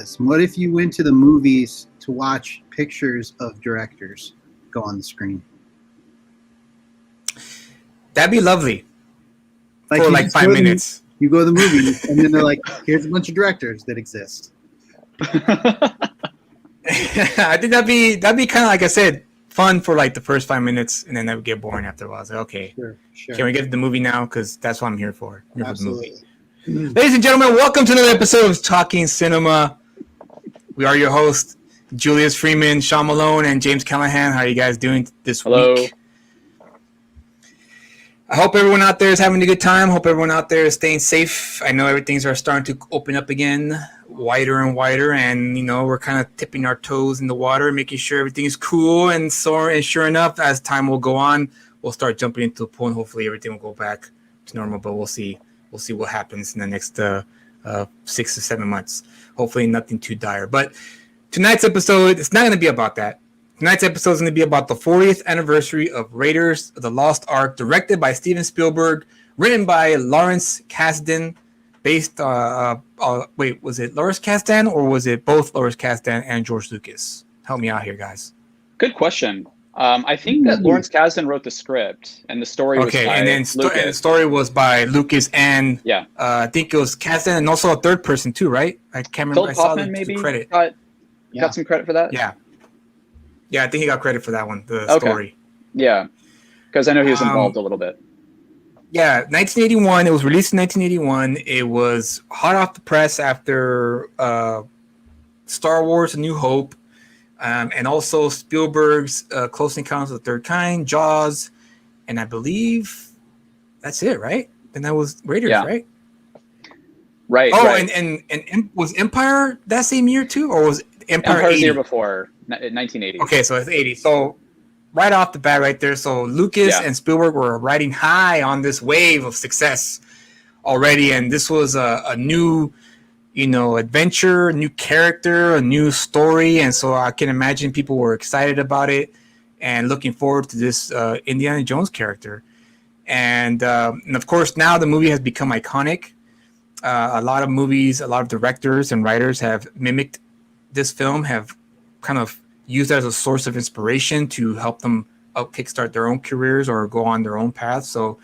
this? What if you went to the movies to watch pictures of directors go on the screen? That'd be lovely. Like for like 5 minutes. You go to the movies, and then they're like, here's a bunch of directors that exist. I think that'd be kind of, like I said, fun for like the first 5 minutes, and then that would get boring after a while. I was like, okay, Sure. Can we get to the movie now? Because that's what I'm here for. I'm here Absolutely. For the movie. Ladies and gentlemen, welcome to another episode of Talking Cinema. We are your hosts, Julius Freeman, Sean Malone, and James Callahan. How are you guys doing this week? I hope everyone out there is having a good time. Hope everyone out there is staying safe. I know everything's are starting to open up again, wider and wider, and we're kind of tipping our toes in the water, making sure everything is cool. And sure enough, as time will go on, we'll start jumping into the pool, and hopefully everything will go back to normal. But we'll see. We'll see what happens in the next 6 to 7 months. Hopefully nothing too dire. But tonight's episode, it's not going to be about that. Tonight's episode is going to be about the 40th anniversary of Raiders of the Lost Ark, directed by Steven Spielberg, written by Lawrence Kasdan, based wait, was it Lawrence Kasdan or was it both Lawrence Kasdan and George Lucas? Help me out here, guys. Good question. I think that Lawrence Kasdan wrote the script, and the story was by and then Lucas. And the story was by Lucas and I think it was Kasdan and also a third person too, right? I can't remember. Philip Kaufman maybe credit. Got some credit for that. Yeah, I think he got credit for that one, the story. Yeah, because I know he was involved a little bit. Yeah, 1981. It was released in 1981. It was hot off the press after Star Wars: A New Hope, and also Spielberg's Close Encounters of the Third Kind, Jaws, and I believe that's it, right? And that was Raiders, right? Right. Oh, right. And was Empire that same year too, or was Empire the year before? 1980. Okay, so it's 80. So right off the bat right there, so Lucas and Spielberg were riding high on this wave of success already, and this was a new adventure, a new character, a new story, and so I can imagine people were excited about it and looking forward to this Indiana Jones character. And of course now the movie has become iconic. A lot of movies, a lot of directors and writers have mimicked this film, have kind of used it as a source of inspiration to help them kickstart their own careers or go on their own path. So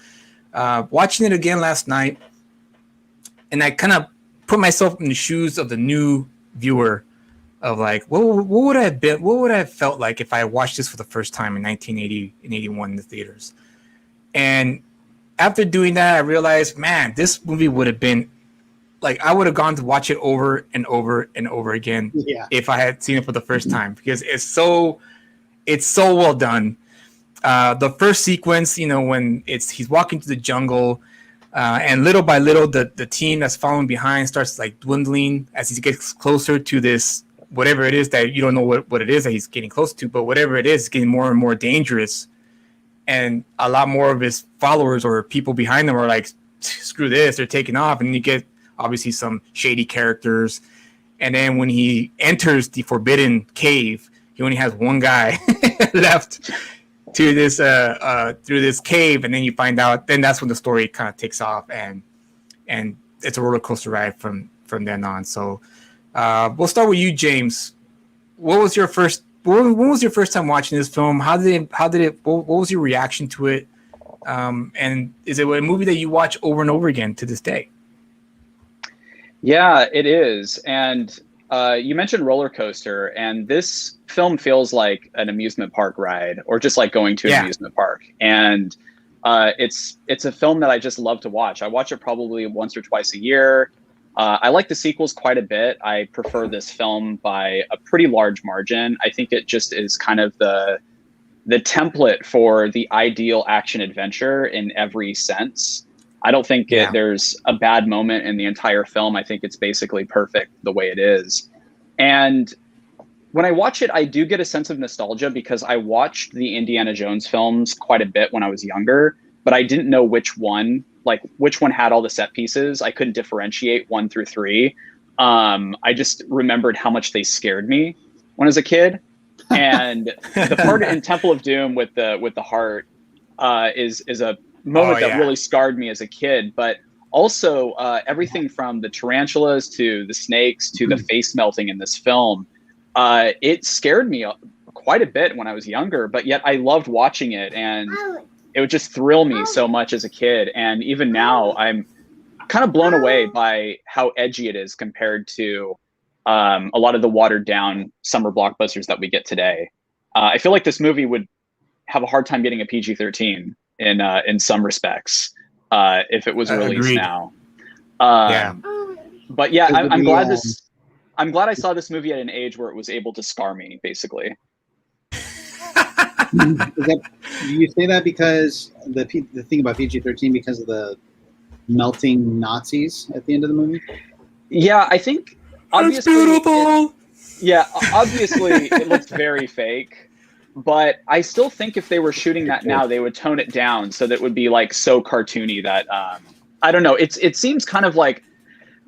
watching it again last night, and I kind of put myself in the shoes of the new viewer of like, what would I have been? What would I have felt like if I watched this for the first time in 1980 and 81 in the theaters? And after doing that, I realized, man, this movie would have been like, I would have gone to watch it over and over and over again if I had seen it for the first time, because it's so well done. The first sequence, when he's walking through the jungle, and little by little, the team that's following behind starts like dwindling as he gets closer to this, whatever it is that you don't know what it is that he's getting close to, but whatever it is, it's getting more and more dangerous. And a lot more of his followers or people behind them are like, screw this, they're taking off. And you get obviously some shady characters. And then when he enters the forbidden cave, he only has one guy left to this through this cave. And then you find out, then that's when the story kind of takes off, and it's a roller coaster ride from then on. So we'll start with you, James. When was your first time watching this film? How did it what was your reaction to it? And is it a movie that you watch over and over again to this day? Yeah, it is. And you mentioned roller coaster, and this film feels like an amusement park ride, or just like going to an amusement park. And it's a film that I just love to watch. I watch it probably once or twice a year. I like the sequels quite a bit. I prefer this film by a pretty large margin. I think it just is kind of the template for the ideal action adventure in every sense. I don't think there's a bad moment in the entire film. I think it's basically perfect the way it is. And when I watch it, I do get a sense of nostalgia, because I watched the Indiana Jones films quite a bit when I was younger, but I didn't know which one had all the set pieces. I couldn't differentiate 1 through 3. I just remembered how much they scared me when I was a kid. And the part in Temple of Doom with the heart is a moment that really scarred me as a kid. But also everything from the tarantulas to the snakes to the face melting in this film, it scared me quite a bit when I was younger, but yet I loved watching it, and it would just thrill me so much as a kid. And even now, I'm kind of blown away by how edgy it is compared to a lot of the watered down summer blockbusters that we get today. I feel like this movie would have a hard time getting a PG-13 in some respects if it was released Agreed. now. Yeah. But yeah, I'm glad I'm glad I saw this movie at an age where it was able to scar me, basically. Do you say that because the thing about PG-13 because of the melting Nazis at the end of the movie? Yeah, I think obviously. Obviously it looks very fake, but I still think if they were shooting that now, they would tone it down so that it would be like so cartoony that I don't know. It seems kind of like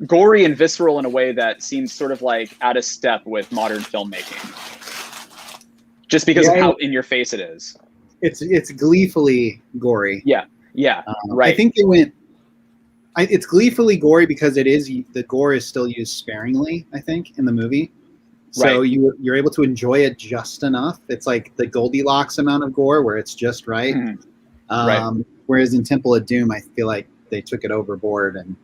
gory and visceral in a way that seems sort of like out of step with modern filmmaking. Just because of how in your face it is. It's gleefully gory. Yeah, right. I think they went. It's gleefully gory because the gore is still used sparingly. I think in the movie, so Right. you're able to enjoy it just enough. It's like the Goldilocks amount of gore where it's just right. Right. Whereas in Temple of Doom, I feel like they took it overboard and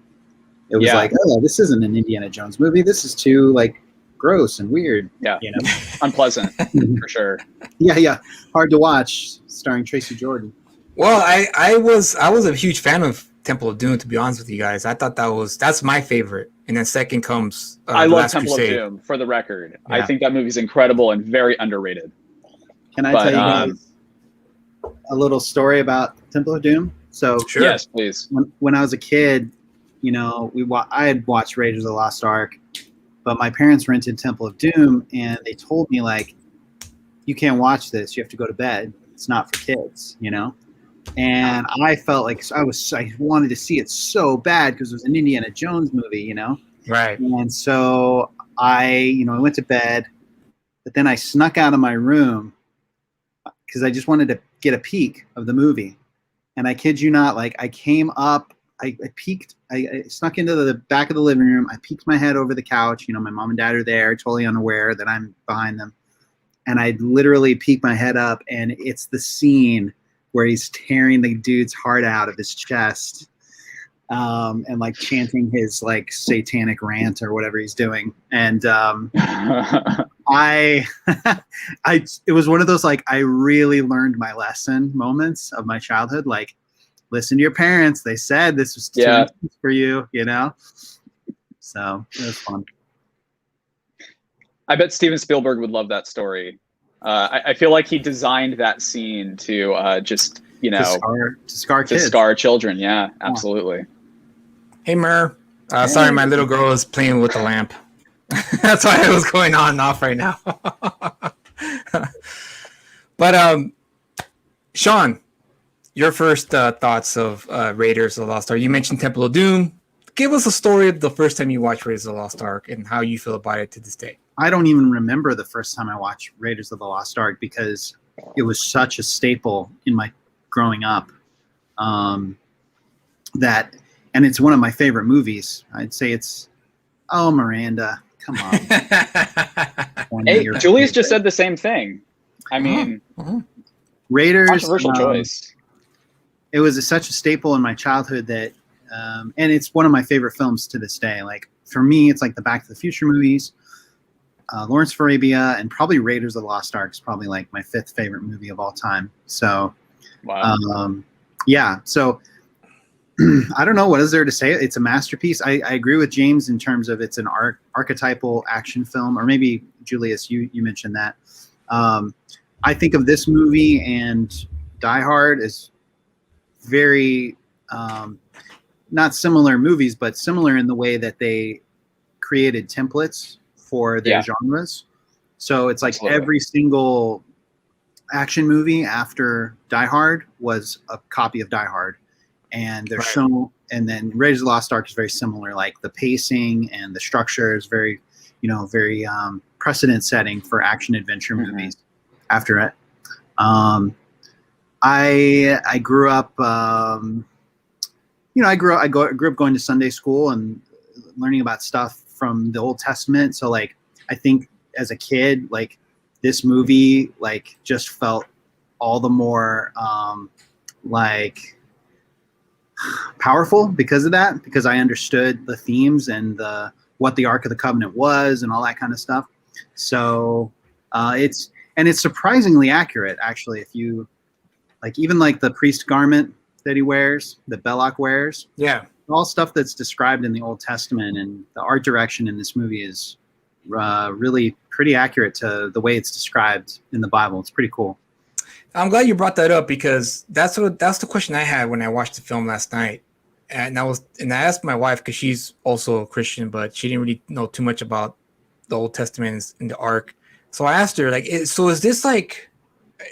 it was like, oh, this isn't an Indiana Jones movie. This is too like gross and weird. Yeah, you know, unpleasant for sure. Yeah, hard to watch. Starring Tracy Jordan. Well, I was a huge fan of Temple of Doom, to be honest with you guys. I thought that's my favorite, and then second comes I love Last Temple Crusade. of Doom, for the record. Yeah. I think that movie's incredible and very underrated. Can I tell you guys a little story about Temple of Doom? So Sure. Yes, please. when I was a kid, you know, I had watched Raiders of the Lost Ark, but my parents rented Temple of Doom, and they told me like, you can't watch this. You have to go to bed. It's not for kids, you know. And I felt like I wanted to see it so bad because it was an Indiana Jones movie, you know. Right. And so I went to bed, but then I snuck out of my room because I just wanted to get a peek of the movie. And I kid you not, like I came up, I peeked, I snuck into the back of the living room. I peeked my head over the couch. You know, my mom and dad are there, totally unaware that I'm behind them. And I literally peeked my head up, and it's the scene where he's tearing the dude's heart out of his chest, and like chanting his like satanic rant or whatever he's doing. And it was one of those like I really learned my lesson moments of my childhood. Like, listen to your parents. They said this was too intense for you, you know. So it was fun. I bet Steven Spielberg would love that story. I feel like he designed that scene to just, you know, to scar kids. To scar children. Yeah, absolutely. Hey, Mer. Sorry, my little girl is playing with the lamp. That's why it was going on and off right now. But Sean, your first thoughts of Raiders of the Lost Ark. You mentioned Temple of Doom. Give us a story of the first time you watched Raiders of the Lost Ark and how you feel about it to this day. I don't even remember the first time I watched Raiders of the Lost Ark because it was such a staple in my growing up. And it's one of my favorite movies. I'd say it's, oh, Miranda, come on. Hey, Julius just said the same thing. I mean, Raiders. Controversial choice. It was such a staple in my childhood that, and it's one of my favorite films to this day. Like for me, it's like the Back to the Future movies. Lawrence of Arabia, and probably Raiders of the Lost Ark is probably like my fifth favorite movie of all time. So, wow. Yeah. So I don't know what is there to say. It's a masterpiece. I agree with James in terms of it's an archetypal action film, or maybe Julius, you mentioned that. I think of this movie and Die Hard as very not similar movies, but similar in the way that they created templates for their genres. So it's like every single action movie after Die Hard was a copy of Die Hard. And they're and then Raiders of the Lost Ark is very similar. Like the pacing and the structure is very, very precedent setting for action adventure movies after it. I grew up, I grew up going to Sunday school and learning about stuff from the Old Testament. So like, I think as a kid, like this movie, like just felt all the more like powerful because of that, because I understood the themes and what the Ark of the Covenant was and all that kind of stuff. So it's surprisingly accurate, actually. If you like, even like the priest garment that he wears, that Belloc wears, yeah, all stuff that's described in the Old Testament, and the art direction in this movie is really pretty accurate to the way it's described in the Bible. It's pretty cool. I'm glad you brought that up, because that's the question I had when I watched the film last night, and I asked my wife, because she's also a Christian, but she didn't really know too much about the Old Testament and the Ark. So I asked her, like, so is this like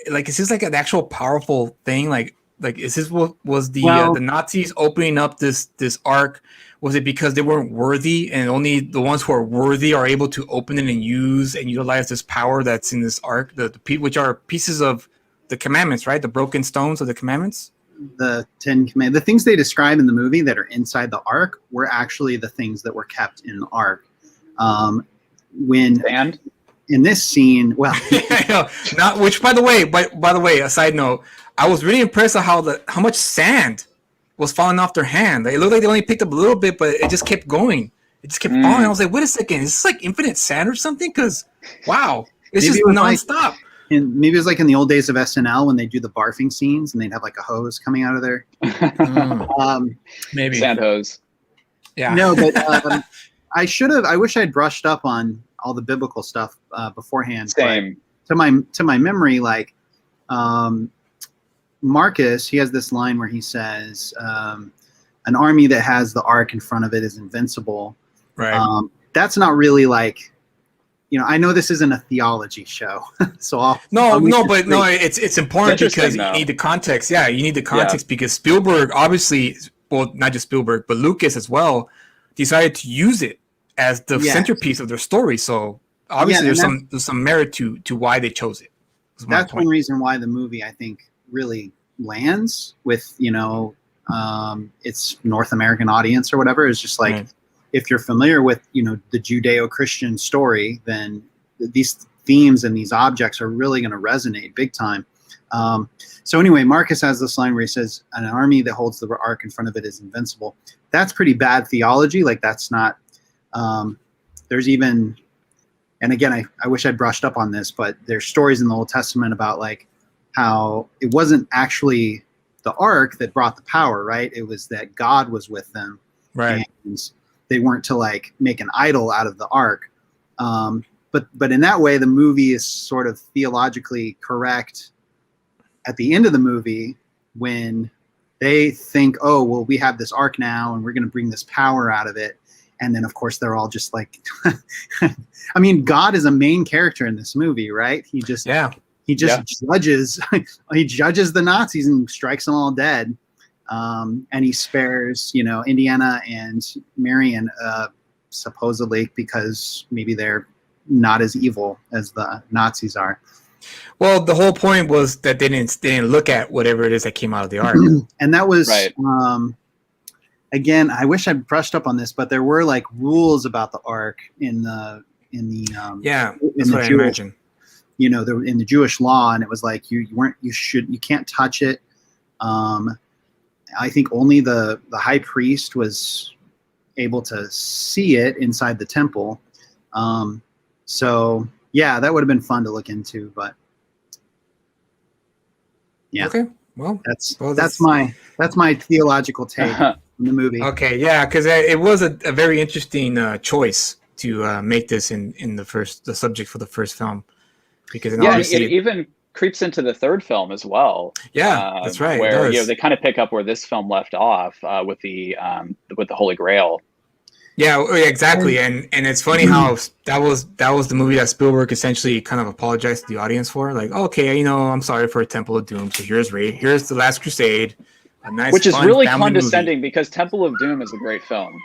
is this like an actual powerful thing? Like is this what was the Nazis opening up this Ark? Was it because they weren't worthy, and only the ones who are worthy are able to open it and use and utilize this power that's in this Ark, which are pieces of the commandments, right? The broken stones of the commandments. The 10 Commandments, the things they describe in the movie that are inside the Ark were actually the things that were kept in the Ark. And in this scene, well, not which, by the way, a side note, I was really impressed at how much sand was falling off their hand. It looked like they only picked up a little bit, but it just kept going. It just kept falling. I was like, wait a second, is this like infinite sand or something? Because wow, it's just nonstop. And maybe it was like in the old days of SNL when they do the barfing scenes and they'd have like a hose coming out of there. Maybe sand hose. Yeah. No, but I wish I'd brushed up on all the biblical stuff beforehand. Same. But to my memory, like Marcus, he has this line where he says, "An army that has the Ark in front of it is invincible." Right. That's not really like. I know this isn't a theology show, so it's important because you need the context. Yeah, you need the context because Spielberg, obviously, well, not just Spielberg, but Lucas as well, decided to use it as the centerpiece of their story. So obviously, there's some merit to why they chose it. That's one reason why the movie, I think, really lands with its North American audience or whatever. Is just like. Right. If you're familiar with, the Judeo-Christian story, then these themes and these objects are really going to resonate big time. So anyway, Marcus has this line where he says, "An army that holds the Ark in front of it is invincible." That's pretty bad theology. Like that's not. There's even, and again, I wish I'd brushed up on this, but there's stories in the Old Testament about like how it wasn't actually the Ark that brought the power, right? It was that God was with them, right? And they weren't to like make an idol out of the Ark. But in that way, the movie is sort of theologically correct at the end of the movie when they think, oh, well, we have this Ark now and we're going to bring this power out of it. And then, of course, they're all just like, I mean, God is a main character in this movie, right? He just judges, he judges the Nazis and strikes them all dead. And he spares, Indiana and Marion, supposedly because maybe they're not as evil as the Nazis are. Well, the whole point was that they didn't look at whatever it is that came out of the Ark. And that was, right. Again, I wish I'd brushed up on this, but there were like rules about the Ark in the imagine. In the Jewish law, and it was like you can't touch it. I think only the high priest was able to see it inside the temple. So yeah, that would have been fun to look into, but yeah. Okay. Well, that's my theological take on the movie. Okay. Yeah. Cause it was a very interesting choice to make this in the subject for the first film, because it even creeps into the third film as well. Yeah, that's right. Where they kind of pick up where this film left off with the Holy Grail. Yeah, exactly. And it's funny how that was the movie that Spielberg essentially kind of apologized to the audience for. Like, okay, I'm sorry for Temple of Doom. So here's the Last Crusade, a nice, which is fun really family condescending movie. Because Temple of Doom is a great film.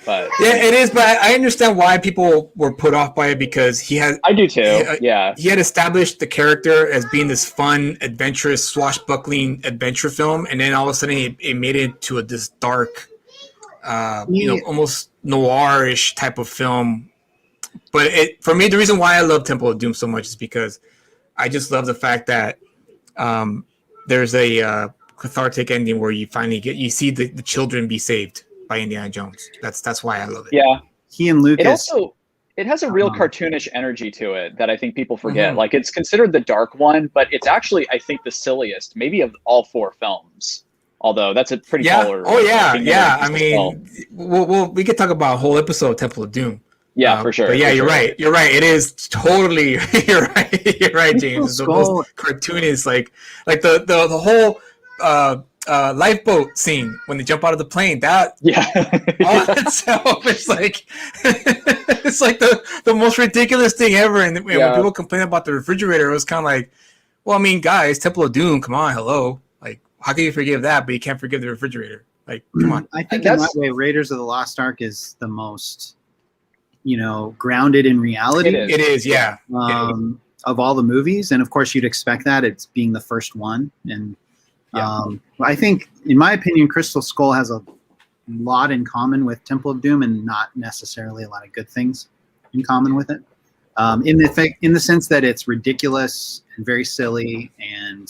But yeah, it is. But I understand why people were put off by it because he had. I do too. Yeah, he had established the character as being this fun, adventurous, swashbuckling adventure film, and then all of a sudden it made it to this dark, almost noirish type of film. But for me, the reason why I love Temple of Doom so much is because I just love the fact that there's a cathartic ending where you finally you see the children be saved by Indiana Jones. That's why I love it. Yeah. He and Lucas. It has a real cartoonish energy to it that I think people forget. Mm-hmm. Like, it's considered the dark one, but it's actually, I think, the silliest, maybe of all 4 films. Although that's a pretty polar. Oh yeah. I mean, we could talk about a whole episode of Temple of Doom. Yeah, for sure. But yeah, you're right. You're right. It is totally. You're right. You're right, James. It's the most cartoonish, like the whole lifeboat scene when they jump out of the plane. That all itself is like it's like the most ridiculous thing ever. And when people complain about the refrigerator, it was kind of like, well, I mean, guys, Temple of Doom. Come on, hello. Like, how can you forgive that, but you can't forgive the refrigerator? Like, come on. I think in that way, Raiders of the Lost Ark is the most, grounded in reality. It is, yeah. Of all the movies, and of course you'd expect that it's being the first one. And I think, in my opinion, Crystal Skull has a lot in common with Temple of Doom, and not necessarily a lot of good things in common with it. In the sense that it's ridiculous and very silly, and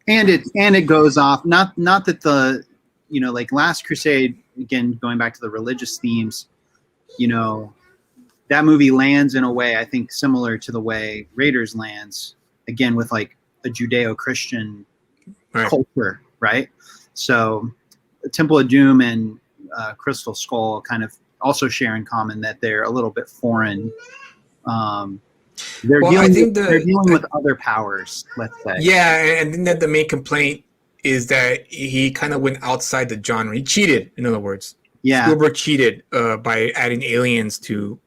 it goes off. Not that the like Last Crusade, again going back to the religious themes, that movie lands in a way I think similar to the way Raiders lands, again with like a Judeo-Christian culture, right? So Temple of Doom and Crystal Skull kind of also share in common that they're a little bit foreign. They're dealing with other powers, let's say. Yeah, and then that the main complaint is that he kind of went outside the genre. He cheated, in other words. Yeah, Spielberg cheated by adding aliens to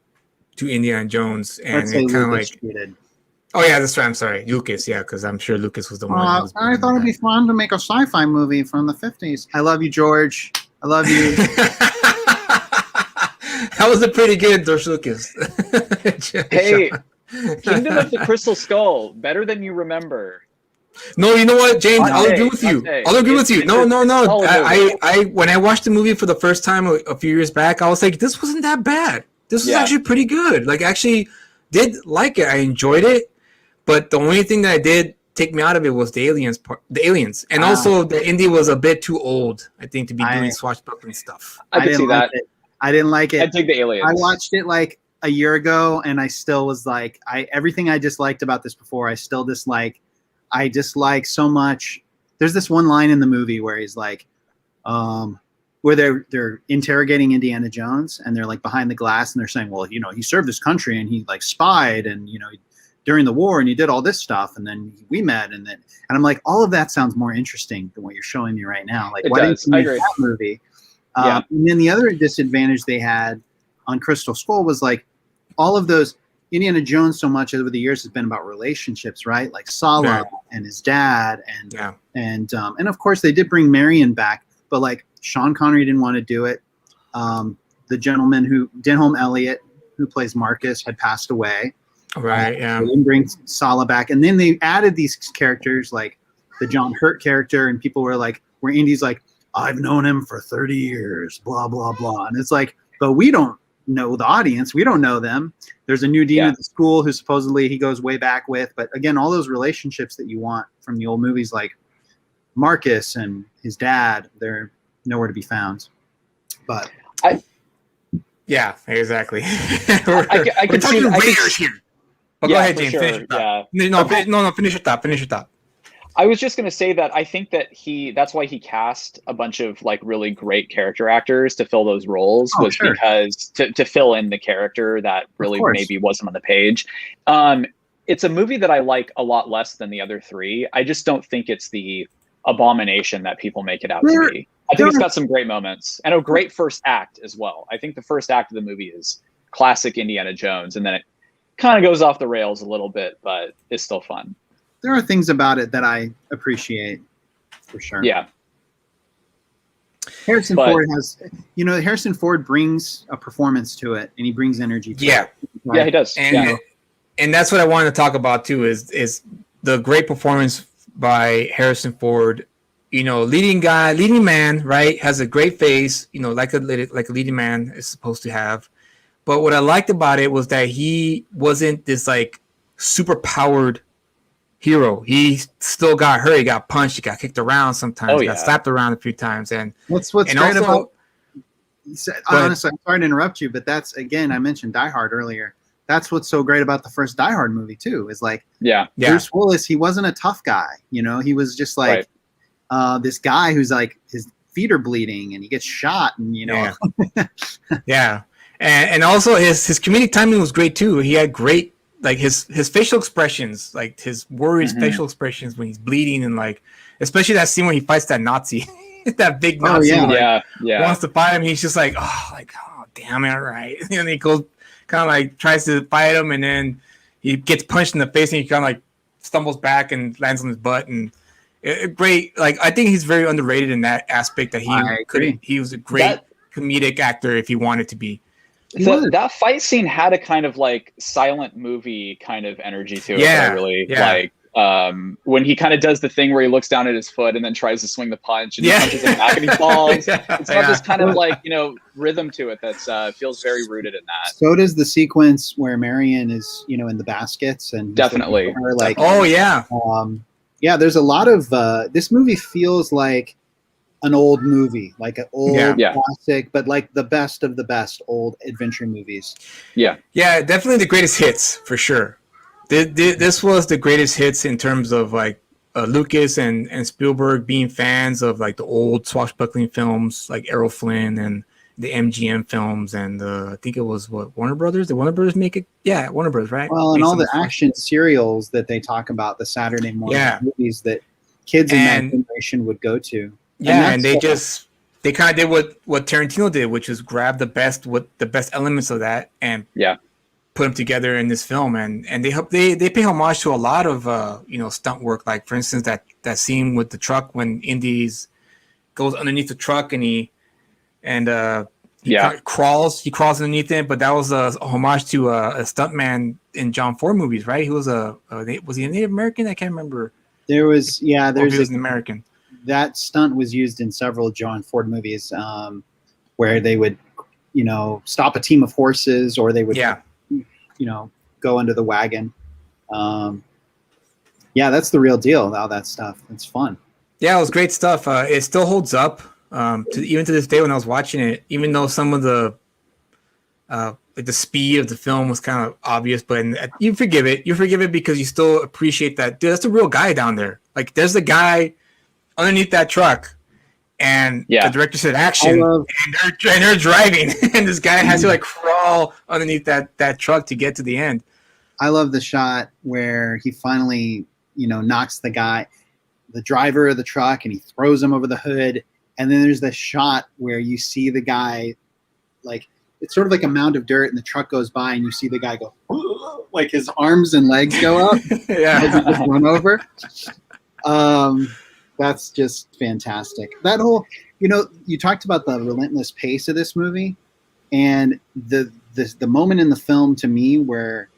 Indiana Jones, and it kind of like cheated. Oh yeah, that's right. I'm sorry, Lucas. Yeah, because I'm sure Lucas was the one. I thought it'd be fun to make a sci-fi movie from the 50s. I love you, George. I love you. That was a pretty good George Lucas. Hey, Kingdom of the Crystal Skull, better than you remember. No, you know what, James? I'll agree with you. I'll agree with you. No. I when I watched the movie for the first time a few years back, I was like, this wasn't that bad. This was actually pretty good. Like, actually did like it. I enjoyed it. But the only thing that I did take me out of it was the aliens. And also the Indy was a bit too old, I think, to be doing swashbuckling stuff. I could see that. I didn't like it. I dig the aliens. I watched it like a year ago, and I still was like, everything I disliked about this before, I still dislike. I dislike so much. There's this one line in the movie where he's like, where they're interrogating Indiana Jones, and they're like behind the glass, and they're saying, well, he served this country, and he like spied, and during the war, and he did all this stuff, and then we met, and I'm like, all of that sounds more interesting than what you're showing me right now. Like, why didn't you make that movie? And then the other disadvantage they had on Crystal Skull was like all of those. Indiana Jones so much over the years has been about relationships, right? Like Sala and his dad, and of course they did bring Marion back, but like Sean Connery didn't want to do it. The gentleman Denholm Elliott, who plays Marcus, had passed away. Right. Yeah. They didn't bring Sala back, and then they added these characters like the John Hurt character, and people were like, where Indy's like, I've known him for 30 years, blah blah blah, and it's like, but we don't know the audience, we don't know them. There's a new dean at the school who supposedly he goes way back with, but again, all those relationships that you want from the old movies, like Marcus and his dad, they're nowhere to be found. But yeah, exactly. I can see Raiders here. But go ahead, James. Sure. Finish your thought. No. Finish your thought. I was just going to say that I think that that's why he cast a bunch of like really great character actors to fill those roles, because to fill in the character that really maybe wasn't on the page. It's a movie that I like a lot less than the other 3. I just don't think it's the abomination that people make it out to be. I think it's got some great moments and a great first act as well. I think the first act of the movie is classic Indiana Jones, and then it kind of goes off the rails a little bit, but it's still fun. There are things about it that I appreciate, for sure. Yeah. Harrison Ford has, Harrison Ford brings a performance to it, and he brings energy to it. Right? Yeah, he does. And that's what I wanted to talk about too, is the great performance by Harrison Ford. Leading man, right? Has a great face, like a leading man is supposed to have. But what I liked about it was that he wasn't this like super powered hero. He still got hurt. He got punched. He got kicked around sometimes. Got slapped around a few times. And what's great about? Honestly, I'm sorry to interrupt you, but that's, again, I mentioned Die Hard earlier. That's what's so great about the first Die Hard movie too. Is like, Bruce Willis. He wasn't a tough guy. He was just like this guy who's like, his feet are bleeding and he gets shot, and and also his comedic timing was great too. He had great, like, his facial expressions, like his worried facial expressions when he's bleeding, and like especially that scene where he fights that Nazi, that big Nazi, wants to fight him. He's just like, oh damn it, right? And he goes, kind of like tries to fight him, and then he gets punched in the face, and he kind of like stumbles back and lands on his butt. And great, like, I think he's very underrated in that aspect, that he was a great comedic actor if he wanted to be. That fight scene had a kind of like silent movie kind of energy to it that I really like. When he kind of does the thing where he looks down at his foot and then tries to swing the punch, and he punches him back and he falls. It's got this kind of like, rhythm to it that's feels very rooted in that. So does the sequence where Marion is, in the baskets, and definitely like, there's a lot of this movie feels like an old movie, like an old classic, but like the best of the best old adventure movies. Yeah, definitely the greatest hits for sure. This was the greatest hits in terms of like Lucas and Spielberg being fans of like the old swashbuckling films, like Errol Flynn and the MGM films, and I think it was Warner Brothers. Did Warner Brothers make it? Yeah, Warner Brothers, right? Well, and all the action serials that they talk about, the Saturday morning movies that kids in that generation would go to. Yeah, and they kind of did what Tarantino did, which is grab the best elements of that and put them together in this film, and they pay homage to a lot of stunt work. Like, for instance, that scene with the truck when Indy's goes underneath the truck and he crawls underneath it, but that was a homage to a stuntman in John Ford movies, right? He was was he a Native American? I can't remember. There's an American. That stunt was used in several John Ford movies, where they would, stop a team of horses, or they would, go under the wagon. That's the real deal. All that stuff. It's fun. Yeah, it was great stuff. It still holds up even to this day when I was watching it, even though some of the speed of the film was kind of obvious, but you forgive it. You forgive it because you still appreciate that. Dude, that's a real guy down there. Like, there's the guy underneath that truck, and the director said action, and they're driving, and this guy has to like crawl underneath that truck to get to the end. I love the shot where he finally, knocks the driver of the truck, and he throws him over the hood, and then there's this shot where you see the guy, like, it's sort of like a mound of dirt, and the truck goes by, and you see the guy go, like his arms and legs go up, as he just run over. That's just fantastic. That whole, you talked about the relentless pace of this movie, and the moment in the film to me where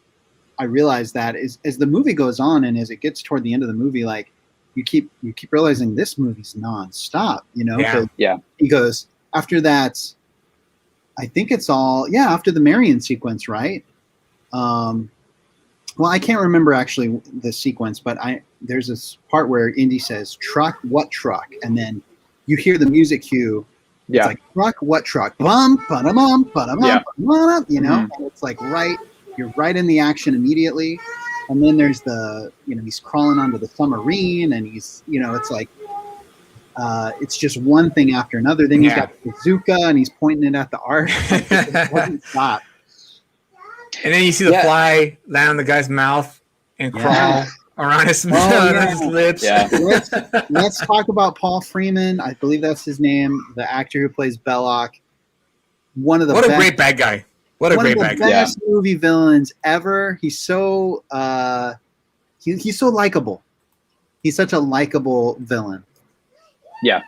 I realized that is as the movie goes on and as it gets toward the end of the movie, like you keep realizing this movie's nonstop. He goes after that. I think it's all after the Marion sequence, right? Well, I can't remember actually the sequence, but there's this part where Indy says, "Truck, what truck?" And then you hear the music cue. It's like, "Truck, what truck?" Bum, ba-da-bum, ba-da-bum, ba-da-bum, and it's like you're right in the action immediately. And then there's he's crawling onto the submarine, and he's, it's like, it's just one thing after another. Then he's got the bazooka, and he's pointing it at the Ark. It doesn't stop. And then you see the fly land on the guy's mouth and crawl around his lips. Yeah. Let's talk about Paul Freeman. I believe that's his name, the actor who plays Belloc. What a great bad guy. One of the best movie villains ever. He's so he's so likable. He's such a likable villain. Yeah.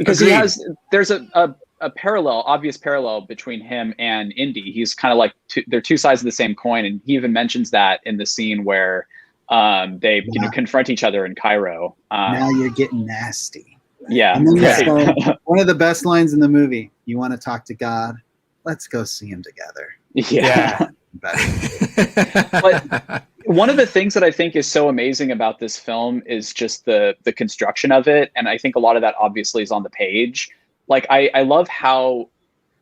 because Agreed. there's a parallel, obvious parallel between him and Indy. He's kind of like they're two sides of the same coin, and he even mentions that in the scene where they confront each other in Cairo. Now you're getting nasty. Yeah. And then one of the best lines in the movie. You want to talk to God? Let's go see him together. Yeah. But one of the things that I think is so amazing about this film is just the construction of it, and I think a lot of that obviously is on the page. Like I love how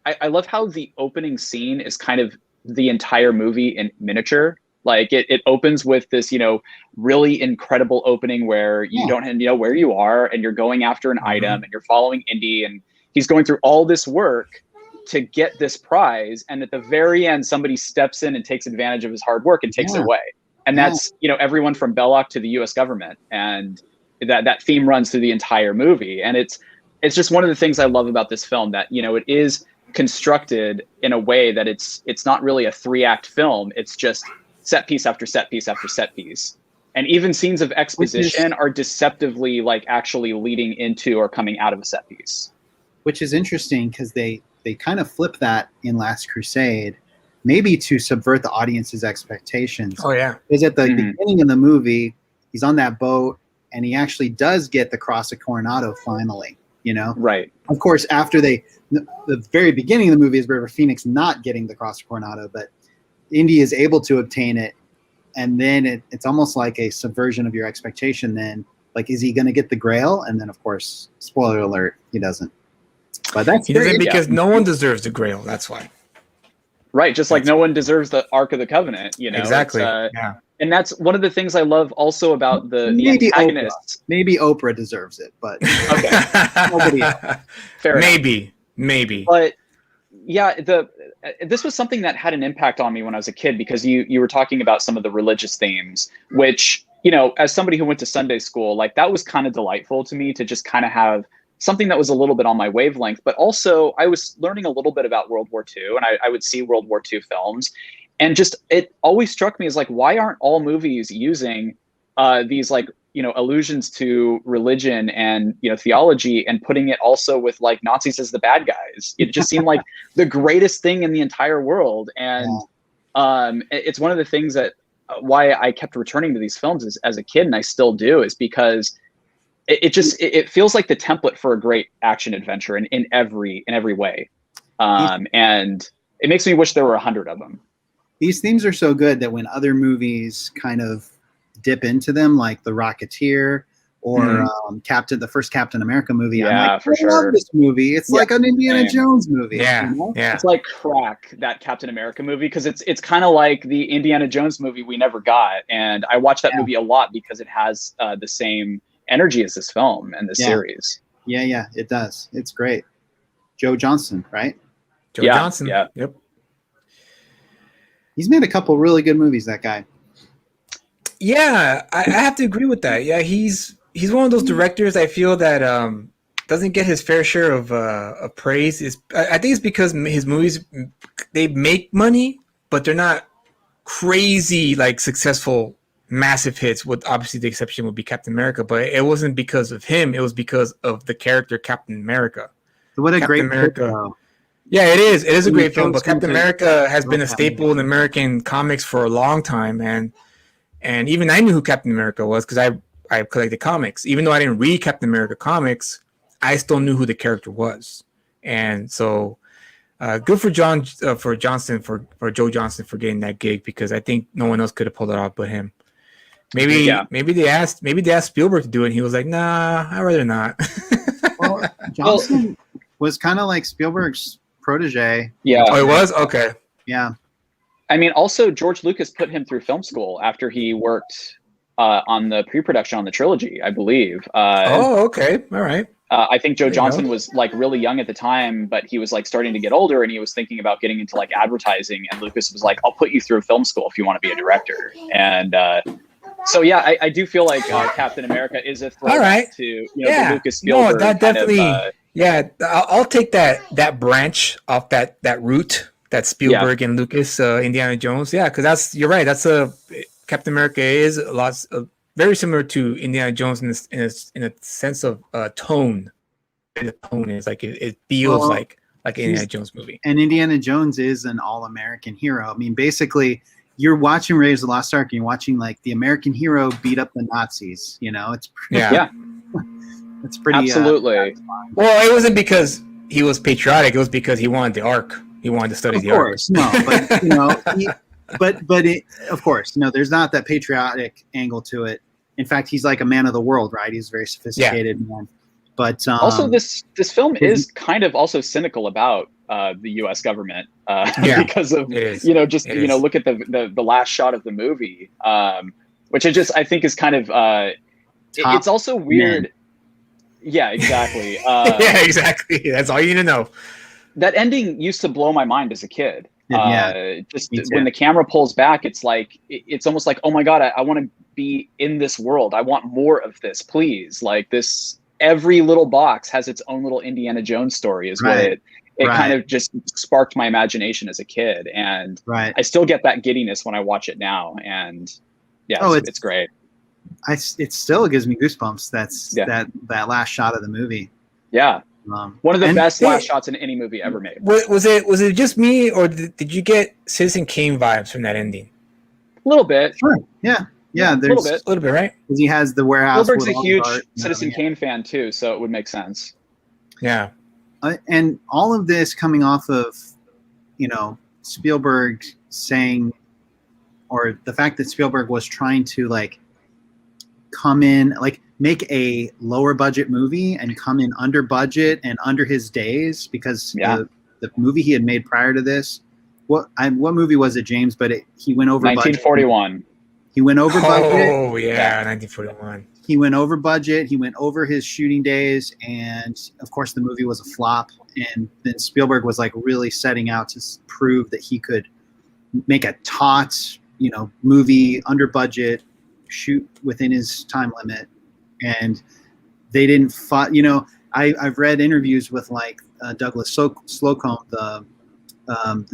the opening scene is kind of the entire movie in miniature. Like it opens with this, really incredible opening where you don't know where you are, and you're going after an item, and you're following Indy, and he's going through all this work to get this prize, and at the very end somebody steps in and takes advantage of his hard work and takes it away. And that's everyone from Belloc to the US government, and that theme runs through the entire movie. And it's just one of the things I love about this film, that it is constructed in a way that it's not really a 3-act film. It's just set piece after set piece after set piece, and even scenes of exposition are deceptively like actually leading into or coming out of a set piece, which is interesting because they kind of flip that in Last Crusade, maybe to subvert the audience's expectations. Oh yeah, because at the beginning of the movie, he's on that boat and he actually does get the Cross of Coronado finally. Right. Of course, after the very beginning of the movie is River Phoenix not getting the Cross of Coronado, but Indy is able to obtain it, and then it's almost like a subversion of your expectation. Then, like, is he going to get the Grail? And then, of course, spoiler alert, he doesn't. But he doesn't, because no one deserves the Grail. That's why. Right, just like no one deserves the Ark of the Covenant. Exactly. And that's one of the things I love also about the antagonists. Oprah. Maybe Oprah deserves it, but okay, nobody else. Fair maybe. But yeah, this was something that had an impact on me when I was a kid, because you were talking about some of the religious themes, which, as somebody who went to Sunday school, like that was kind of delightful to me to just kind of have something that was a little bit on my wavelength. But also I was learning a little bit about World War II, and I would see World War II films, and just it always struck me as like, why aren't all movies using these like allusions to religion and theology, and putting it also with like Nazis as the bad guys? It just seemed like the greatest thing in the entire world. And it's one of the things that why I kept returning to these films as a kid, and I still do, is because it feels like the template for a great action adventure in every way. And it makes me wish there were 100 of them. These themes are so good that when other movies kind of dip into them, like The Rocketeer or the first Captain America movie, I'm like, for sure. I love this movie. It's like an Indiana Jones movie. Yeah, It's like crack, that Captain America movie, because it's kind of like the Indiana Jones movie we never got. And I watch that movie a lot because it has the same energy as this film and this series. Yeah, it does. It's great. Joe Johnston, right? Joe Johnston. Yeah. Yep. He's made a couple really good movies, that guy. Yeah, I have to agree with that. Yeah, he's one of those directors I feel that doesn't get his fair share of praise. I think it's because his movies, they make money, but they're not crazy like successful massive hits, with obviously the exception would be Captain America, but it wasn't because of him, it was because of the character Captain America. What a Captain great America. film. Yeah, it is a great film, but Captain America has been a staple in American comics for a long time, and even I knew who Captain America was because I collected comics. Even though I didn't read Captain America comics, I still knew who the character was. And so good for Joe Johnston for getting that gig, because I think no one else could have pulled it off but him. Maybe they asked Spielberg to do it, and he was like, "Nah, I'd rather not." Well, Johnston was kind of like Spielberg's protege. Yeah. Oh, it was? Okay. Yeah. I mean, also George Lucas put him through film school after he worked on the pre-production on the trilogy, I believe. Okay. All right. I think Joe Johnston was like really young at the time, but he was like starting to get older, and he was thinking about getting into like advertising. And Lucas was like, "I'll put you through film school if you want to be a director." And so yeah, I do feel like Captain America is a throwback to the Lucas Spielberg. No, that definitely. I'll take that branch off that route that Spielberg and Lucas, Indiana Jones. Yeah, because you're right. That's Captain America is a lot very similar to Indiana Jones in a sense of tone. the tone is. Like it feels Well, like an Indiana Jones movie. And Indiana Jones is an all-American hero. I mean, basically, you're watching Raiders of the Lost Ark, and you're watching like the American hero beat up the Nazis. You know, it's Yeah. it's pretty Absolutely. Well, it wasn't because he was patriotic. It was because he wanted the Ark. He wanted to study of the Ark. course, no, but you know, of course, no, there's not that patriotic angle to it. In fact, he's like a man of the world, right? He's a very sophisticated man. But also, this film is kind of also cynical about the U.S. government because of look at the last shot of the movie, which I think is kind of it's also weird. Men. Yeah, exactly. Yeah, exactly. That's all you need to know. That ending used to blow my mind as a kid. Just Me too. when the camera pulls back, it's like it's almost like, oh my god, I want to be in this world. I want more of this, please. Like this. Every little box has its own little Indiana Jones story is what it kind of just sparked my imagination as a kid. And I still get that giddiness when I watch it now. And it's great. It still gives me goosebumps. That last shot of the movie. Yeah. One of the best last shots in any movie ever made. Was it just me, or did you get Citizen Kane vibes from that ending? A little bit. Sure. Yeah. Yeah, there's a little bit, right? Because he has the warehouse. Spielberg's a huge Citizen Kane fan too, so it would make sense. Yeah, and all of this coming off of, Spielberg saying, or the fact that Spielberg was trying to like come in, like make a lower budget movie and come in under budget and under his days, because the movie he had made prior to this, what movie was it, James? But he went over 1941. Budget. He went over budget. Oh, yeah, 1941. He went over budget. He went over his shooting days. And, of course, the movie was a flop. And then Spielberg was, like, really setting out to prove that he could make a taut, movie under budget, shoot within his time limit. And they didn't fight. I've read interviews with, like, Douglas Slocum, the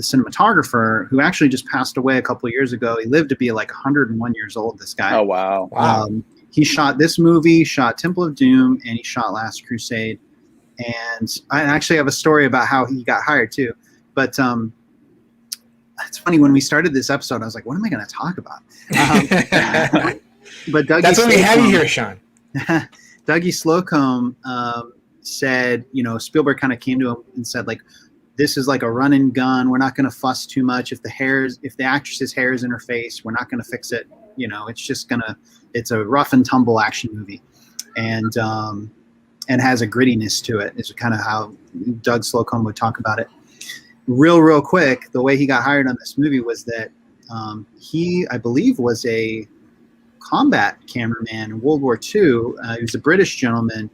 cinematographer, who actually just passed away a couple of years ago. He lived to be like 101 years old, this guy. Oh, wow. He shot this movie, shot Temple of Doom, and he shot Last Crusade. And I actually have a story about how he got hired too. But it's funny, when we started this episode, I was like, what am I going to talk about? But Dougie that's what we have you here, Sean. Dougie Slocum said, Spielberg kind of came to him and said, like, this is like a run and gun. We're not going to fuss too much. If the actress's hair is in her face, we're not going to fix it. It's a rough and tumble action movie, and has a grittiness to it. It's kind of how Doug Slocum would talk about it. Real quick, the way he got hired on this movie was that he, I believe, was a combat cameraman in World War II. He was a British gentleman,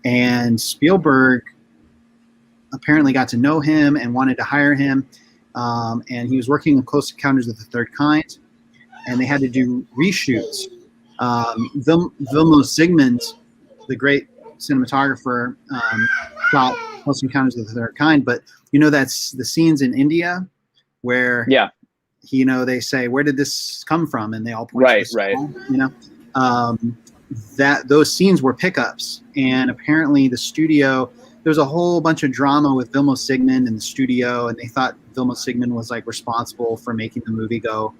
and Spielberg apparently got to know him and wanted to hire him, and he was working on Close Encounters of the Third Kind, and they had to do reshoots. Vilmos Zsigmond, the great cinematographer, shot Close Encounters of the Third Kind, but that's the scenes in India where they say, where did this come from, and they all point to the song, that those scenes were pickups, and apparently the studio, there was a whole bunch of drama with Vilmos Zsigmond in the studio, and they thought Vilmos Zsigmond was like responsible for making the movie go,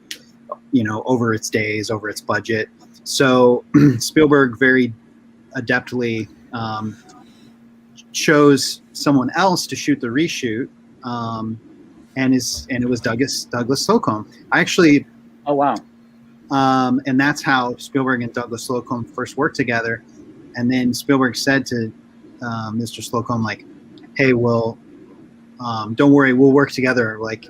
over its days, over its budget. So Spielberg very adeptly chose someone else to shoot the reshoot, and it was Douglas Slocum. Oh wow. And that's how Spielberg and Douglas Slocum first worked together. And then Spielberg said to Mr. Slocum, like, hey, well, don't worry, we'll work together. Like,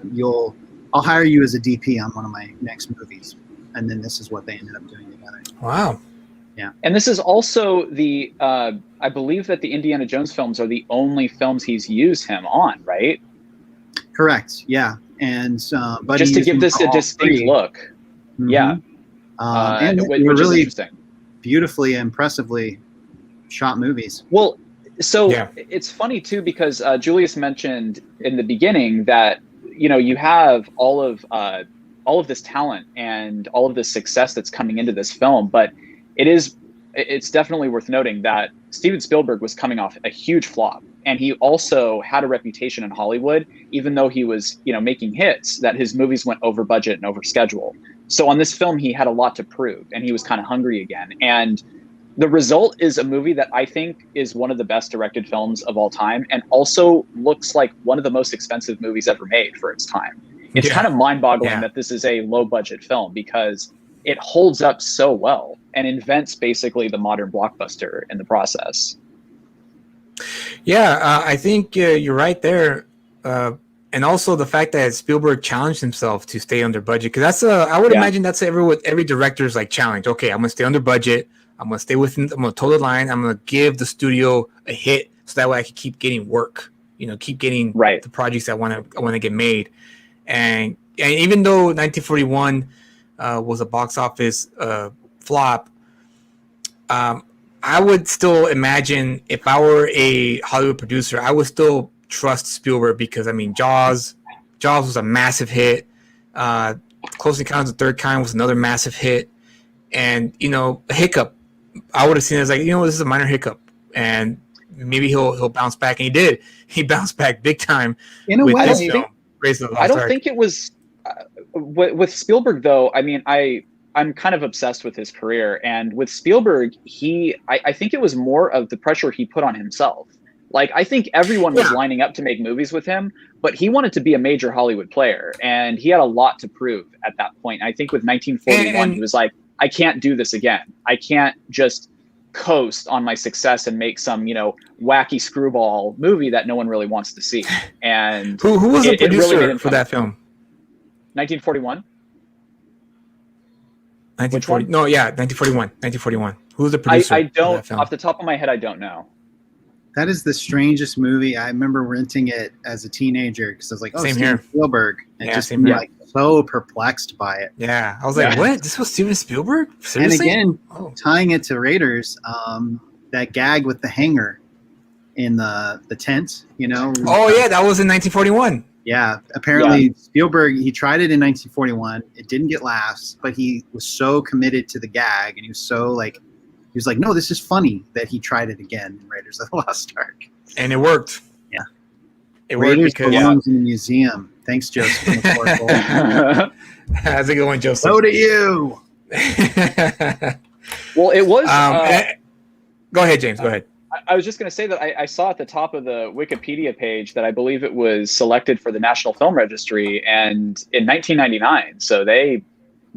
I'll hire you as a DP on one of my next movies. And then this is what they ended up doing together. Wow. Yeah. And this is also I believe that the Indiana Jones films are the only films he's used him on, right? Correct. Yeah. And but just to give this a distinct look. Mm-hmm. Yeah. And which really is interesting. Beautifully, impressively shot movies. Well, so it's funny too, because Julius mentioned in the beginning that you have all of this talent and all of this success that's coming into this film, but it is it's definitely worth noting that Steven Spielberg was coming off a huge flop, and he also had a reputation in Hollywood, even though he was, making hits, that his movies went over budget and over schedule. So on this film, he had a lot to prove, and he was kind of hungry again. And the result is a movie that I think is one of the best directed films of all time, and also looks like one of the most expensive movies ever made for its time. It's kind of mind-boggling that this is a low-budget film, because it holds up so well and invents basically the modern blockbuster in the process. Yeah, I think you're right there. And also the fact that Spielberg challenged himself to stay under budget, because I would imagine that's every director's like challenge. Okay, I'm gonna stay under budget. I'm gonna stay within. I'm gonna toe the line. I'm gonna give the studio a hit, so that way I can keep getting work. Keep getting the projects I want to get made. And even though 1941 was a box office flop, I would still imagine, if I were a Hollywood producer, I would still trust Spielberg, because Jaws was a massive hit. Close Encounters of the Third Kind was another massive hit, and a hiccup, I would have seen it as like, this is a minor hiccup, and maybe he'll bounce back, and he did. He bounced back big time. In a way, I don't think it was with Spielberg though. I'm kind of obsessed with his career, and with Spielberg, I think it was more of the pressure he put on himself. Like, I think everyone was lining up to make movies with him, but he wanted to be a major Hollywood player, and he had a lot to prove at that point. I think with 1941, he was like, I can't do this again. I can't just coast on my success and make some, wacky screwball movie that no one really wants to see. And who was the producer for that film? 1941. 1940. No, 1941. Who was the producer? I don't, off the top of my head, I don't know. That is the strangest movie. I remember renting it as a teenager because I was like, "Oh, Steven Spielberg," and like so perplexed by it. Yeah, I was like, "What? This was Steven Spielberg?" Seriously? And again, tying it to Raiders, that gag with the hanger in the tent, Oh yeah, that was in 1941. Yeah, apparently Spielberg, he tried it in 1941. It didn't get laughs, but he was so committed to the gag, and he was so like. He was like, no, this is funny, that he tried it again in Raiders of the Lost Ark. And it worked. Yeah. Raiders belongs in the museum. Thanks, Joseph. How's it going, Joseph? So do you. Well, it was... go ahead, James. Go ahead. I was just going to say that I saw at the top of the Wikipedia page that I believe it was selected for the National Film Registry and in 1999. So they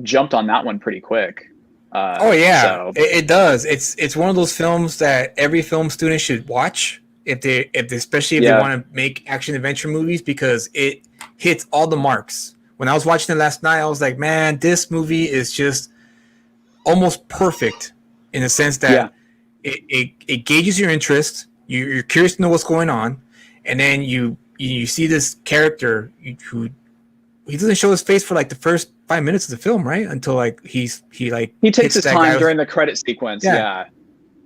jumped on that one pretty quick. It does. It's one of those films that every film student should watch especially if they want to make action adventure movies, because it hits all the marks. When I was watching it last night, I was like, man, this movie is just almost perfect in the sense that it gauges your interest. You're curious to know what's going on, and then you see this character who he doesn't show his face for like the first 5 minutes of the film, right? Until like he takes his time during the credit sequence.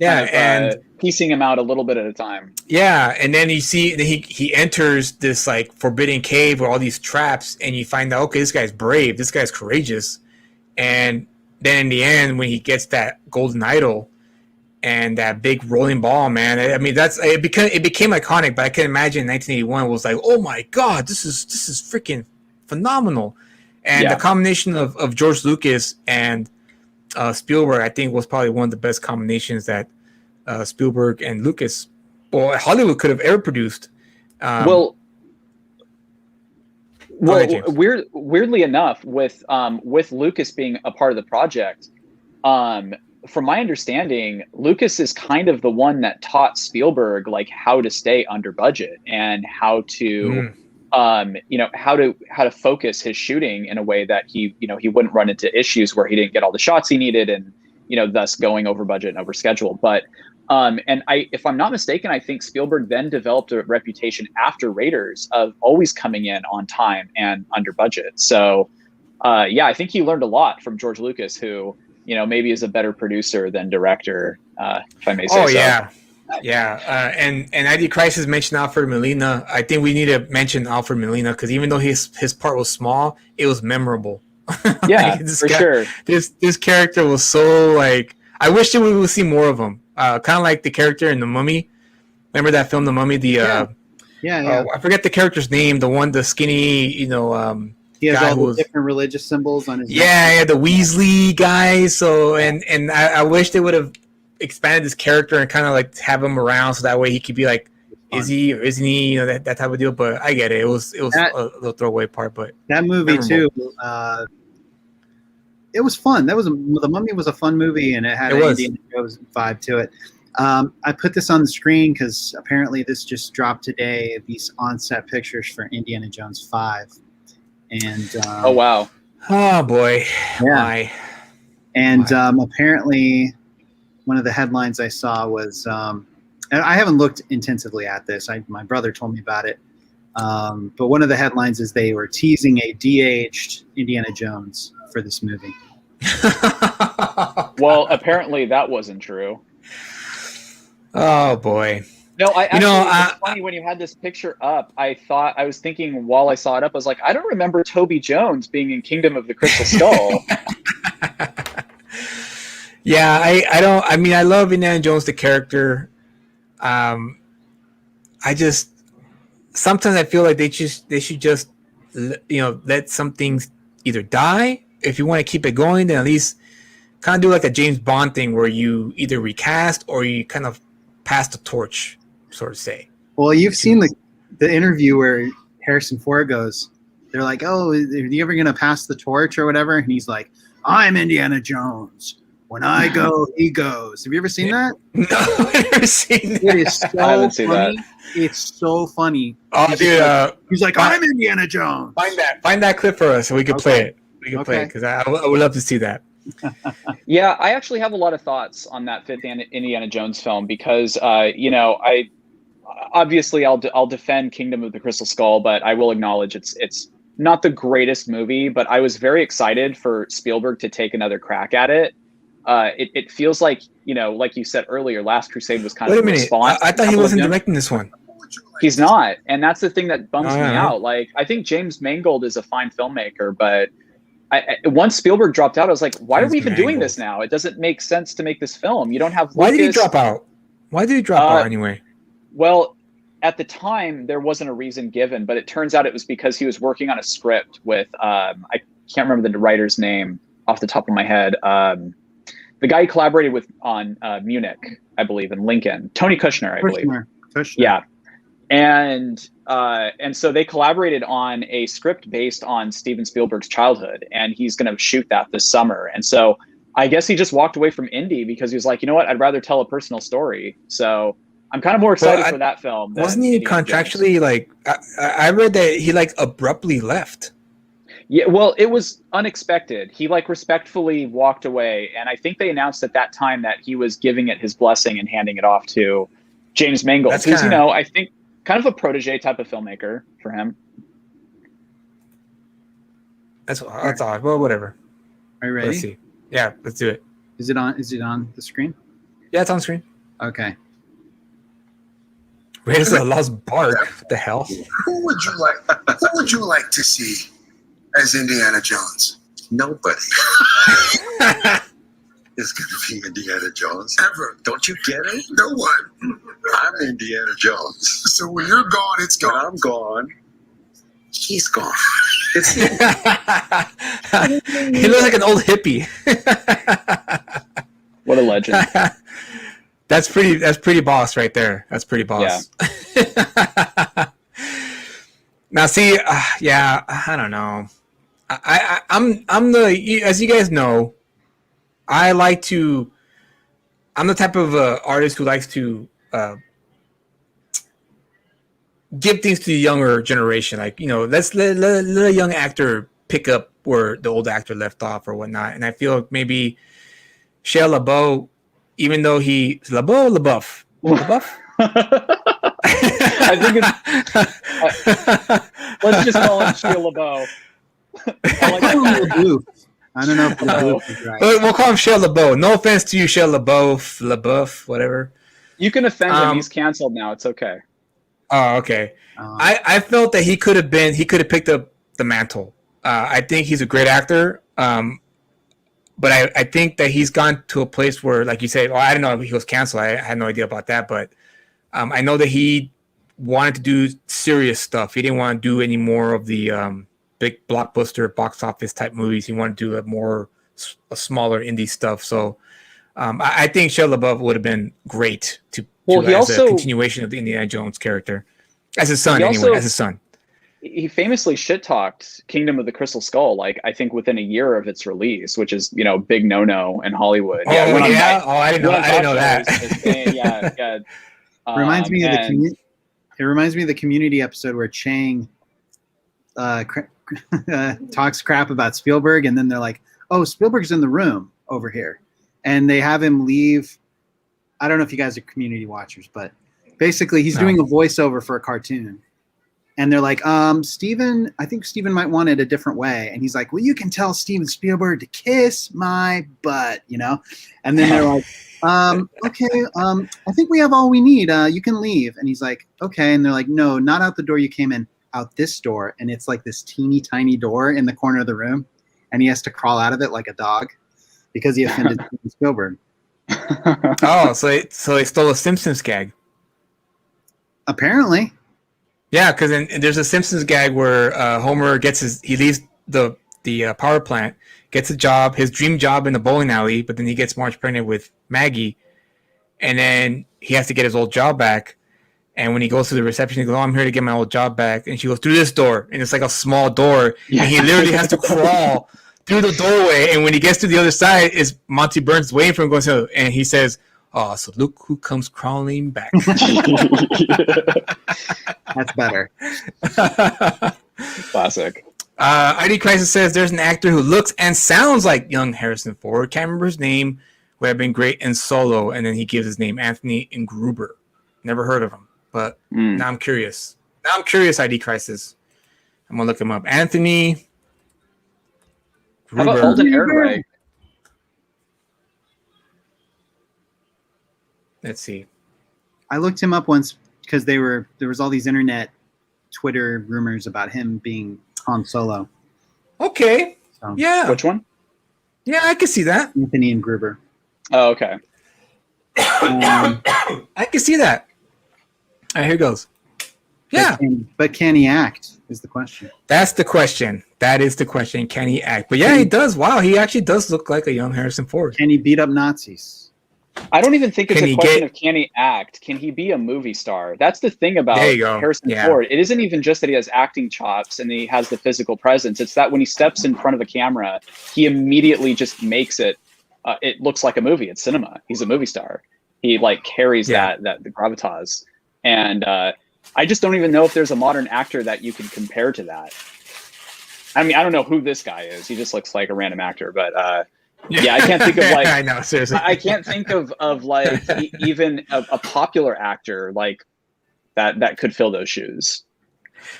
And piecing him out a little bit at a time. Yeah, and then you see he enters this like forbidden cave with all these traps, and you find out, okay, this guy's brave, this guy's courageous, and then in the end, when he gets that golden idol and that big rolling ball, man, it became iconic. But I can imagine 1981 was like, oh my god, this is freaking phenomenal. And the combination of George Lucas and Spielberg, I think, was probably one of the best combinations that Spielberg and Lucas, or Hollywood, could have ever produced. Weirdly enough, with Lucas being a part of the project, from my understanding, Lucas is kind of the one that taught Spielberg like how to stay under budget and how to. How to focus his shooting in a way that he wouldn't run into issues where he didn't get all the shots he needed and, thus going over budget and over schedule. But, if I'm not mistaken, I think Spielberg then developed a reputation after Raiders of always coming in on time and under budget. So, I think he learned a lot from George Lucas, who, maybe is a better producer than director, if I may say so. And ID Crisis mentioned Alfred Molina. I think we need to mention Alfred Molina, because even though his part was small, it was memorable. Yeah, for sure. This character was so like, I wish that we would see more of him. Kind of like the character in The Mummy. Remember that film, The Mummy? Yeah. I forget the character's name. The skinny, he has guy all the different religious symbols on his neck. Yeah, the Weasley guy. So and I wish they would have expanded this character and kind of like have him around so that way he could be like, is he or isn't he? That type of deal. But I get it. It was a little throwaway part, but that movie too. It was fun. The Mummy was a fun movie, and it had an Indiana Jones vibe to it. I put this on the screen because apparently this just dropped today. These on-set pictures for Indiana Jones 5, and oh wow, oh boy, yeah. Why? And apparently, one of the headlines I saw was, and I haven't looked intensively at this. My brother told me about it, but one of the headlines is they were teasing a de-aged Indiana Jones for this movie. Well, apparently that wasn't true. Oh boy. No, it's funny when you had this picture up. I was thinking while I saw it up, I was like, I don't remember Toby Jones being in Kingdom of the Crystal Skull. Yeah, I don't. I mean, I love Indiana Jones the character. I just sometimes I feel like they should just let some things either die. If you want to keep it going, then at least kind of do like a James Bond thing where you either recast or you kind of pass the torch, sort of say. Well, you've seen the interview where Harrison Ford goes, they're like, oh, are you ever going to pass the torch or whatever? And he's like, I'm Indiana Jones. When I go, he goes. Have you ever seen that? No, I've never seen that. It is so I haven't seen funny. that. It's so funny. Oh, dude. He's like, I'm Indiana Jones. Find that clip for us so we can play it. We can play it because I would love to see that. Yeah, I actually have a lot of thoughts on that fifth Indiana Jones film because, I obviously I'll defend Kingdom of the Crystal Skull, but I will acknowledge it's not the greatest movie. But I was very excited for Spielberg to take another crack at it. It feels like like you said earlier, Last Crusade was kind of a response. I thought he wasn't directing this one. He's not, and that's the thing that bums me out. Like, I think James Mangold is a fine filmmaker, but once Spielberg dropped out, I was like, why are we even doing this now? It doesn't make sense to make this film. You don't have Lucas. Why did he drop out? Why did he drop out anyway? Well, at the time, there wasn't a reason given, but it turns out it was because he was working on a script with, I can't remember the writer's name off the top of my head. The guy he collaborated with on Munich, I believe, and Lincoln. Tony Kushner, I believe. Kushner. Yeah. And so they collaborated on a script based on Steven Spielberg's childhood, and he's going to shoot that this summer. And so I guess he just walked away from Indy because he was like, you know what, I'd rather tell a personal story. So I'm kind of more excited for that film. Wasn't he contractually like? I read that he like abruptly left. Yeah, well, it was unexpected. He like respectfully walked away, and I think they announced at that time that he was giving it his blessing and handing it off to James Mangold, who's I think kind of a protege type of filmmaker for him. That's odd. Well, whatever. Are you ready? Let's see. Yeah, let's do it. Is it on the screen? Yeah, it's on screen. Okay. Raiders of the Lost Ark. What the hell? Who would you like to see as Indiana Jones? Nobody. It's going to be Indiana Jones. Ever. Don't you get it? No one. I'm Indiana Jones. So when you're gone, it's gone. When I'm gone, he's gone. He looks like an old hippie. What a legend. That's pretty boss right there. That's pretty boss. Yeah. Now see, I don't know. I'm the, as you guys know, I'm the type of artist who likes to give things to the younger generation. Like, let's let a young actor pick up where the old actor left off or whatnot. And I feel like maybe Shia LaBeouf, even though he's LaBeouf or LaBeouf? LaBeouf? I think it's let's just call him Shia LaBeouf. I don't know if LaBeouf is right. We'll call him Shia LaBeouf. No offense to you, Shia LaBeouf, whatever. You can offend him. He's canceled now. It's okay. Oh, okay. I felt that he could have picked up the mantle. I think he's a great actor. but I think that he's gone to a place where, like you say, well, I don't know if he was canceled. I had no idea about that, but I know that he wanted to do serious stuff. He didn't want to do any more of the big blockbuster box office type movies. He wanted to do a smaller indie stuff. So I think Shia LaBeouf would have been great to as a continuation of the Indiana Jones character. As his son, as his son. He famously shit-talked Kingdom of the Crystal Skull, like, I think within a year of its release, which is, big no-no in Hollywood. I didn't know that. Reminds me of it reminds me of the Community episode where Chang talks crap about Spielberg, and then they're like, "Oh, Spielberg's in the room over here," and they have him leave. I don't know if you guys are Community watchers, but basically he's doing a voiceover for a cartoon, and they're like, Steven, I think Steven might want it a different way, and he's like, "Well, you can tell Steven Spielberg to kiss my butt," and then they're like, "Okay, I think we have all we need. You can leave," and he's like, "Okay," and they're like, "No, not out the door you came in, out this door," and it's like this teeny tiny door in the corner of the room, and he has to crawl out of it like a dog because he offended Steven Spielberg. Oh, so they stole a Simpsons gag. Apparently. Yeah, because there's a Simpsons gag where Homer he leaves the power plant, gets a job, his dream job in the bowling alley, but then he gets Marge pregnant with Maggie, and then he has to get his old job back. And when he goes to the reception, he goes, "Oh, I'm here to get my old job back." And she goes, "Through this door," and it's like a small door, and he literally has to crawl through the doorway. And when he gets to the other side, is Monty Burns waiting for him, going to, and he says, "Oh, so look who comes crawling back." That's better. Classic. ID Crisis says there's an actor who looks and sounds like young Harrison Ford. Can't remember his name. Would have been great in Solo, and then he gives his name, Anthony Gruber. Never heard of him, but now I'm curious. ID Crisis. I'm gonna look him up. Anthony Gruber. How about Alden Ehrenreich? Let's see. I looked him up once because there was all these internet Twitter rumors about him being Han Solo. Okay. So, yeah. Which one? Yeah, I can see that. Anthony and Gruber. Oh, okay. I can see that. All right, here goes. Yeah. But can he act is the question. That's the question. That is the question. Can he act? But yeah, he does. Wow, he actually does look like a young Harrison Ford. Can he beat up Nazis? I don't even think it's a question of can he act. Can he be a movie star? That's the thing about Harrison Ford. It isn't even just that he has acting chops and he has the physical presence. It's that when he steps in front of a camera, he immediately just makes it. It looks like a movie. It's cinema. He's a movie star. He carries the gravitas. And I just don't even know if there's a modern actor that you can compare to that. I mean, I don't know who this guy is. He just looks like a random actor, but I can't think of I know, seriously. I can't think of even a popular actor that could fill those shoes.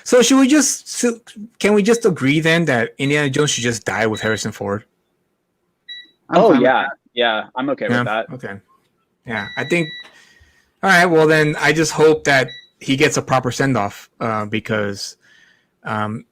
So can we just agree then that Indiana Jones should just die with Harrison Ford? Yeah, I'm okay with that. Okay. Yeah, I think. All right, well then, I just hope that he gets a proper send off because I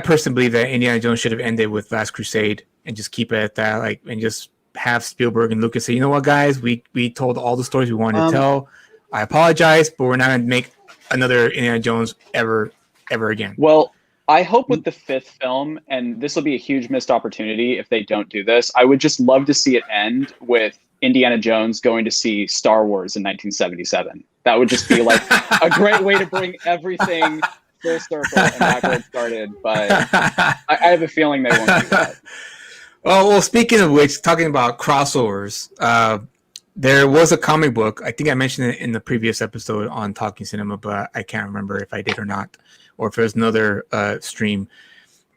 personally believe that Indiana Jones should have ended with Last Crusade and just keep it at that, and just have Spielberg and Lucas say, "You know what, guys, we told all the stories we wanted to tell. I apologize, but we're not going to make another Indiana Jones ever again." Well, I hope with the fifth film, and this will be a huge missed opportunity if they don't do this, I would just love to see it end with Indiana Jones going to see Star Wars in 1977. That would just be a great way to bring everything full circle and back where it started. But I have a feeling they won't do that. Oh, well, speaking of which, talking about crossovers, there was a comic book. I think I mentioned it in the previous episode on Talking Cinema, but I can't remember if I did or not, or if there's another stream.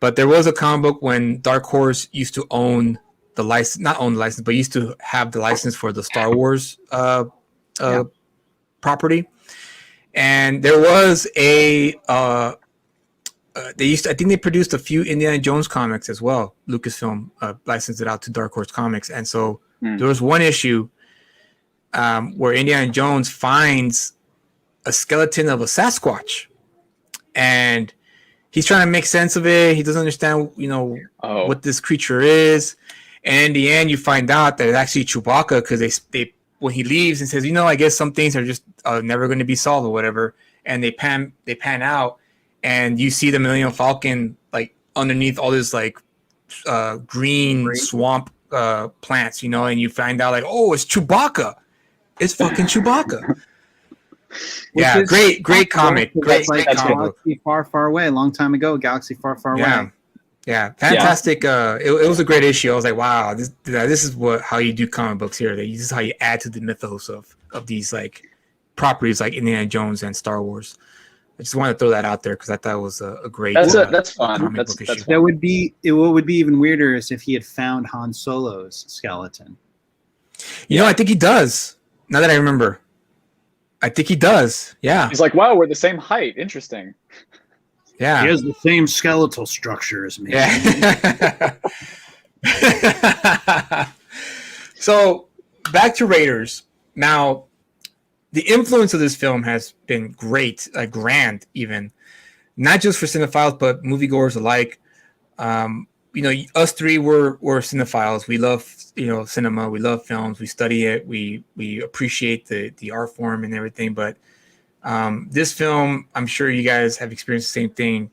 But there was a comic book when Dark Horse used to own the license, not own the license, but used to have the license for the Star Wars property. And there was I think they produced a few Indiana Jones comics as well. Lucasfilm licensed it out to Dark Horse Comics. And so there was one issue where Indiana Jones finds a skeleton of a Sasquatch. And he's trying to make sense of it. He doesn't understand, what this creature is. And in the end, you find out that it's actually Chewbacca because they when he leaves and says, I guess some things are just never going to be solved or whatever. And they pan out, and you see the Millennium Falcon like underneath all this like green swamp plants, and you find out like, oh, it's Chewbacca. It's fucking Chewbacca. Yeah, great comic. Great comic. Galaxy Far, Far Away, a long time ago. Galaxy Far, Far Away. Yeah, fantastic. It was a great issue. I was like, wow, this is how you do comic books here. This is how you add to the mythos of these like properties like Indiana Jones and Star Wars. I just wanted to throw that out there because I thought it was a great. That's fun. That's fun. What would be even weirder is if he had found Han Solo's skeleton. I think he does. Now that I remember, I think he does. Yeah. He's like, wow, we're the same height. Interesting. Yeah. He has the same skeletal structure as me. Yeah. So back to Raiders. Now, the influence of this film has been great, grand even, not just for cinephiles, but moviegoers alike. Us three were cinephiles. We love, cinema. We love films. We study it. We appreciate the art form and everything. But this film, I'm sure you guys have experienced the same thing,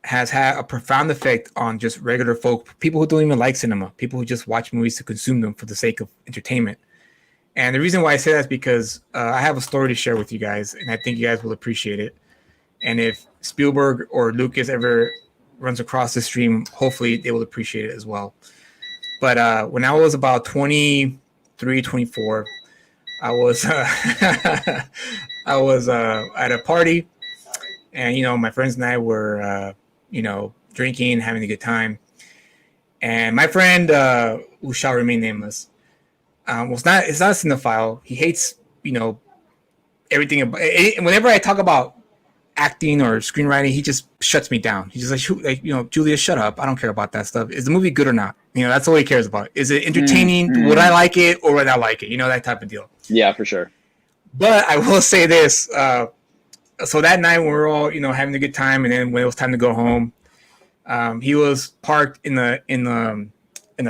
has had a profound effect on just regular folk, people who don't even like cinema, people who just watch movies to consume them for the sake of entertainment. And the reason why I say that is because I have a story to share with you guys, and I think you guys will appreciate it. And if Spielberg or Lucas ever runs across the stream, hopefully they will appreciate it as well. But when I was about 23, 24, I was I was at a party, and my friends and I were drinking, having a good time. And my friend, who shall remain nameless, it's not a cinephile. He hates everything. Whenever I talk about acting or screenwriting, he just shuts me down. He's just like, Julia, shut up. I don't care about that stuff. Is the movie good or not? That's all he cares about. Is it entertaining? Mm-hmm. Would I like it or would I like it? That type of deal. Yeah, for sure. But I will say this. So that night when we were all, having a good time, and then when it was time to go home, he was parked in a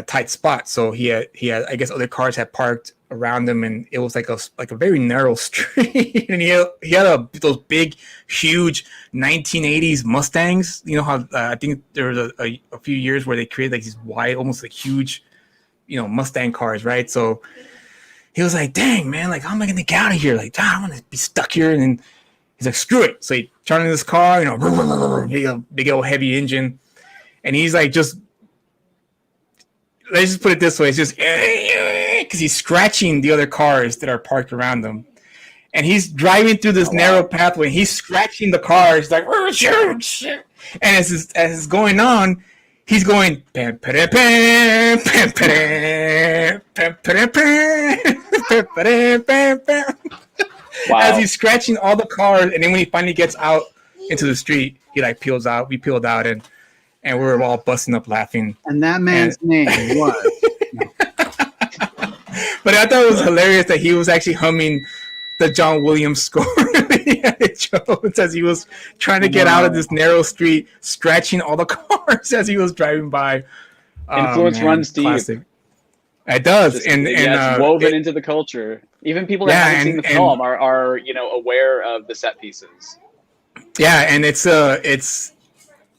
tight spot. So he had, I guess other cars had parked around him, and it was like a very narrow street. And he had those big, huge 1980s Mustangs. How I think there was a few years where they created like these wide, almost like huge, Mustang cars, right? So he was like, "Dang, man! Like, how am I gonna get out of here? Like, I'm gonna be stuck here." And then he's like, "Screw it!" So he turned in his car, big old heavy engine, and he's like, let's just put it this way: it's just because he's scratching the other cars that are parked around him, and he's driving through this narrow pathway. And he's scratching the cars like, and as it's going on, he's going pam, pam, pam, pam, pam, pam, pam, pam, pam, pam. Wow. As he's scratching all the cars, and then when he finally gets out into the street, he like peels out. We peeled out, and we're all busting up laughing. And that man's name was. But I thought it was hilarious that he was actually humming the John Williams score Jones as he was trying to get out of this narrow street, scratching all the cars as he was driving by. Influence runs deep. Classic. It does, it's woven into the culture. Even people that haven't seen the film are aware of the set pieces. Yeah, and it's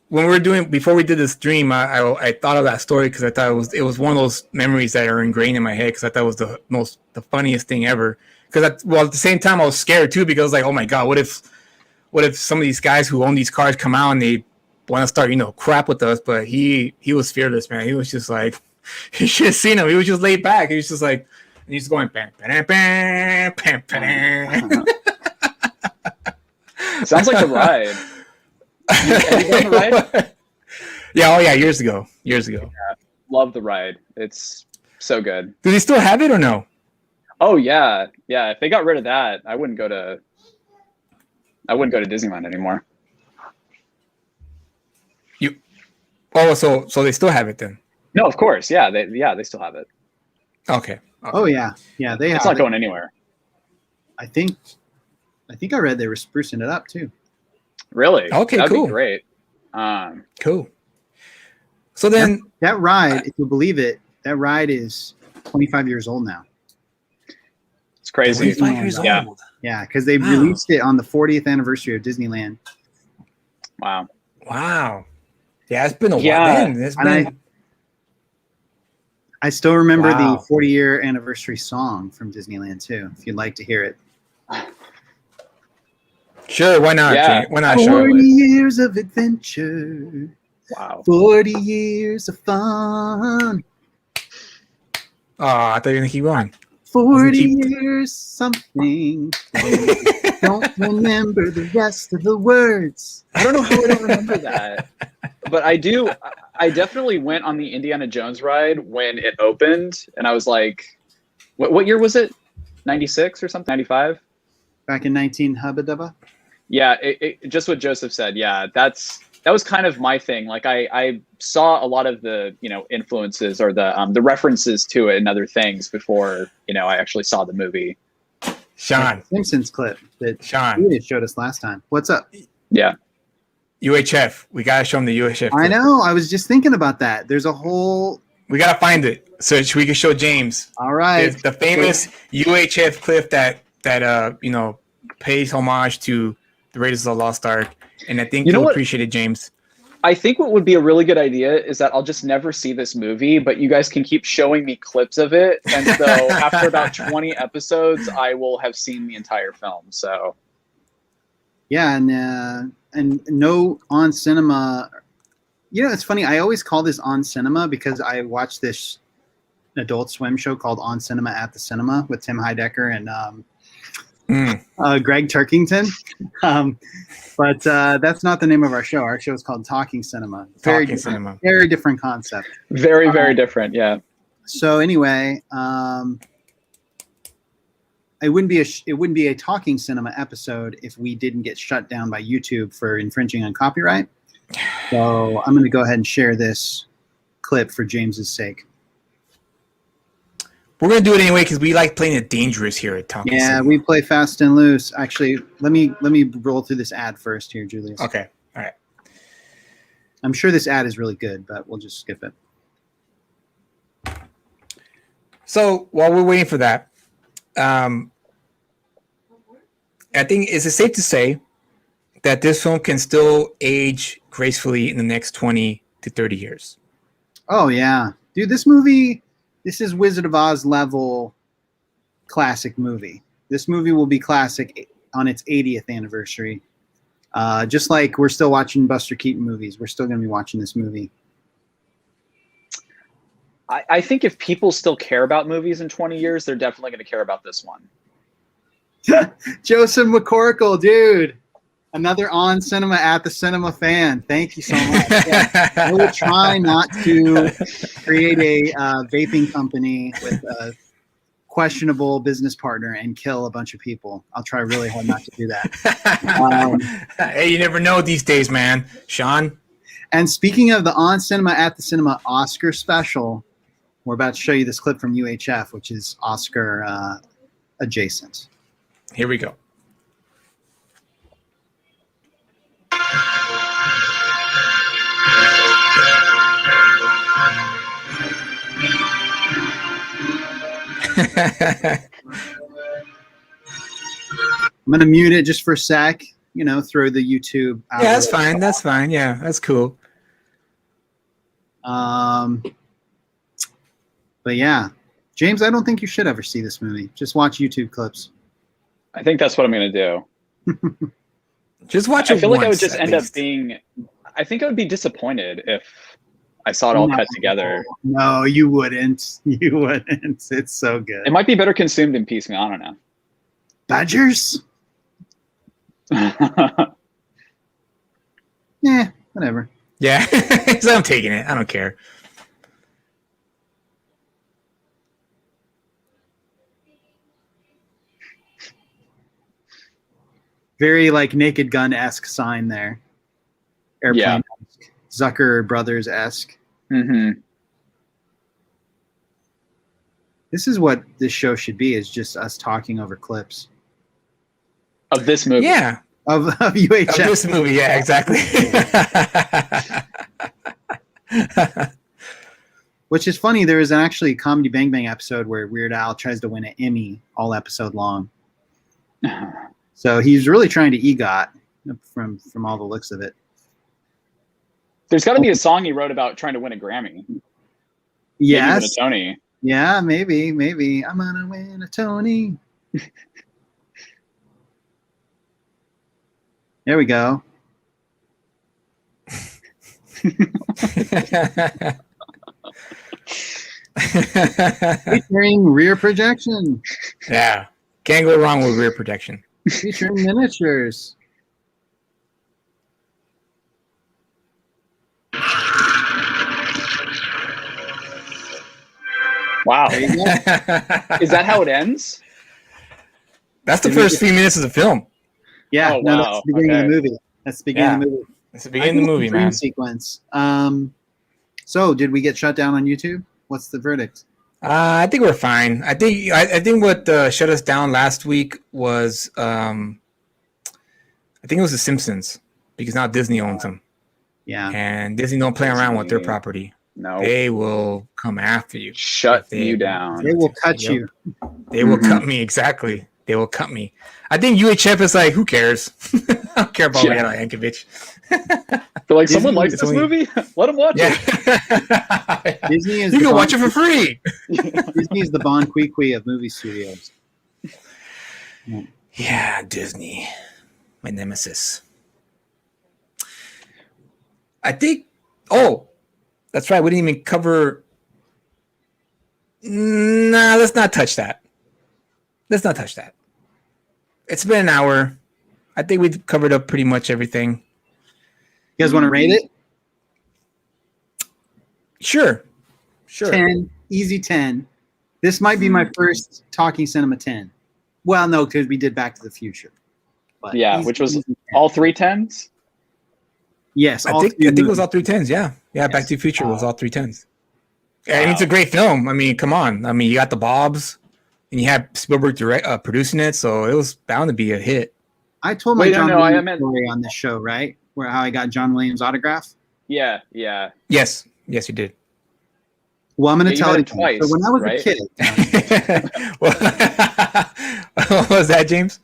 when before we did this stream, I thought of that story because I thought it was one of those memories that are ingrained in my head because I thought it was the funniest thing ever. Because at the same time I was scared too because like, oh my god, what if some of these guys who own these cars come out and they want to start crap with us? But he was fearless, man. He was just like, you should have seen him. He was just laid back. He was just like, and he's going bam, bam, bam, bam, bam. Sounds like the ride. Have you done the ride? Yeah, years ago. Yeah, love the ride. It's so good. Do they still have it or no? Oh yeah. If they got rid of that, I wouldn't go to Disneyland anymore. So they still have it then? No, of course. Yeah, they still have it. Okay. Oh yeah, they have. It's not going anywhere. I think I read they were sprucing it up too. Really? Okay, That'd cool. Be great. Cool. So then, That ride, if you believe it, that ride is 25 years old now. It's crazy. 25 years Yeah. old. Yeah, because they Wow. released it on the 40th anniversary of Disneyland. Wow. Wow. Yeah, it's been a Yeah. while. Then. It's And been. I still remember Wow. the 40-year anniversary song from Disneyland too, if you'd like to hear it. Sure, why not? Yeah. Jay? Why not? 40 Sure. years of adventure, Wow. 40 years of fun, Oh, I thought you were gonna keep going. 40 keep- years something. Don't remember the rest of the words. I don't know how I don't remember that, but I do. I definitely went on the Indiana Jones ride when it opened, and I was like, "What year was it? 96 or something? 95?" Back in 19 Hubba Dubba. Yeah, just what Joseph said. Yeah, that was kind of my thing. Like I saw a lot of the influences or the references to it and other things before I actually saw the movie. Sean. Simpsons clip that Sean. Julius showed us last time. What's up? Yeah. UHF. We gotta show them the UHF. I clip. know. I was just thinking about that. There's a whole. We gotta find it so we can show James. All right. It's the famous UHF clip that pays homage to the Raiders of the Lost Ark, and I think you'll appreciate it, James. I think what would be a really good idea is that I'll just never see this movie, but you guys can keep showing me clips of it. And so after about 20 episodes, I will have seen the entire film. So Yeah, and no on cinema. It's funny. I always call this on cinema because I watched this Adult Swim show called On Cinema at the Cinema with Tim Heidecker and Greg Turkington. But that's not the name of our show. Our show is called Talking Cinema. Very different concept. Very, very different. Yeah. So anyway, it wouldn't be a Talking Cinema episode if we didn't get shut down by YouTube for infringing on copyright. So I'm going to go ahead and share this clip for James's sake. We're gonna do it anyway because we like playing it dangerous here at Talking Cinema. We play fast and loose. Actually, let me roll through this ad first here, Julius. Okay. All right. I'm sure this ad is really good, but we'll just skip it. So while we're waiting for that, I think is it safe to say that this film can still age gracefully in the next 20 to 30 years? Oh yeah, dude, this movie. This is Wizard of Oz level classic movie. This movie will be classic on its 80th anniversary. Just like we're still watching Buster Keaton movies, we're still going to be watching this movie. I think if people still care about movies in 20 years, they're definitely going to care about this one. Joseph McCorkle, dude. Another On Cinema at the Cinema fan. Thank you so much. Yeah, I will try not to create a vaping company with a questionable business partner and kill a bunch of people. I'll try really hard not to do that. Hey, you never know these days, man. Sean? And speaking of the On Cinema at the Cinema Oscar special, we're about to show you this clip from UHF, which is Oscar adjacent. Here we go. I'm gonna mute it just for a sec. Throw the YouTube out. Yeah, that's fine. That's fine. Yeah, that's cool. But yeah, James, I don't think you should ever see this movie. Just watch YouTube clips. I think that's what I'm going to do. Just watch it. I feel like I would once, just at end up least. being. I think I would be disappointed if I saw it all cut together. No, you wouldn't. You wouldn't. It's so good. It might be better consumed in piecemeal. I don't know. Badgers? Yeah, whatever. Yeah, so I'm taking it. I don't care. Very like Naked Gun-esque sign there. Airplane. Yeah. Zucker Brothers-esque. Mm-hmm. This is what this show should be, is just us talking over clips. Of this movie. Yeah, Of UHF. of this movie. Yeah, exactly. Which is funny. There is actually a Comedy Bang Bang episode where Weird Al tries to win an Emmy all episode long. So he's really trying to EGOT from all the looks of it. There's got to be a song he wrote about trying to win a Grammy. Yes. Maybe even a Tony. Yeah, maybe. I'm gonna win a Tony. There we go. Featuring rear projection. Yeah. Can't go wrong with rear projection. Featuring miniatures. Wow. There you go. Is that how it ends? That's the first few minutes of the film. Yeah, Oh, no, wow. that's the beginning of the movie. That's the beginning of the movie. It's the beginning of the movie, dream man. sequence. So did we get shut down on YouTube? What's the verdict? I think we're fine. I think what shut us down last week was I think it was The Simpsons, because now Disney owns them. Yeah. And Disney don't play around with their property. No. They will come after you. Shut you down. They will cut you. They will cut me, exactly. They will cut me. I think UHF is like, who cares? I don't care about Leonard Yankovic. They're like, someone likes this movie? Let them watch it. Disney is you can watch it for free. Disney is the Bon Qui of movie studios. Yeah, Disney. My nemesis. I think, that's right. We didn't even cover. Nah, let's not touch that. It's been an hour. I think we've covered up pretty much everything. You guys want to rate it? Sure. 10. Easy 10. This might be my first Talking Cinema 10. Well, no, because we did Back to the Future. But Yeah, which was all 3 10s? Yes. I think it was all 3 10s. Yeah. Back to the Future was all 3 10s. I mean, it's a great film. I mean, come on. I mean, you got the Bobs, and you had Spielberg producing it, so it was bound to be a hit. I told my John Williams story on this show, right? Where how I got John Williams' autograph. Yeah. Yes, you did. Well, I'm going to tell you twice. So when I was right? a kid, What was that, James?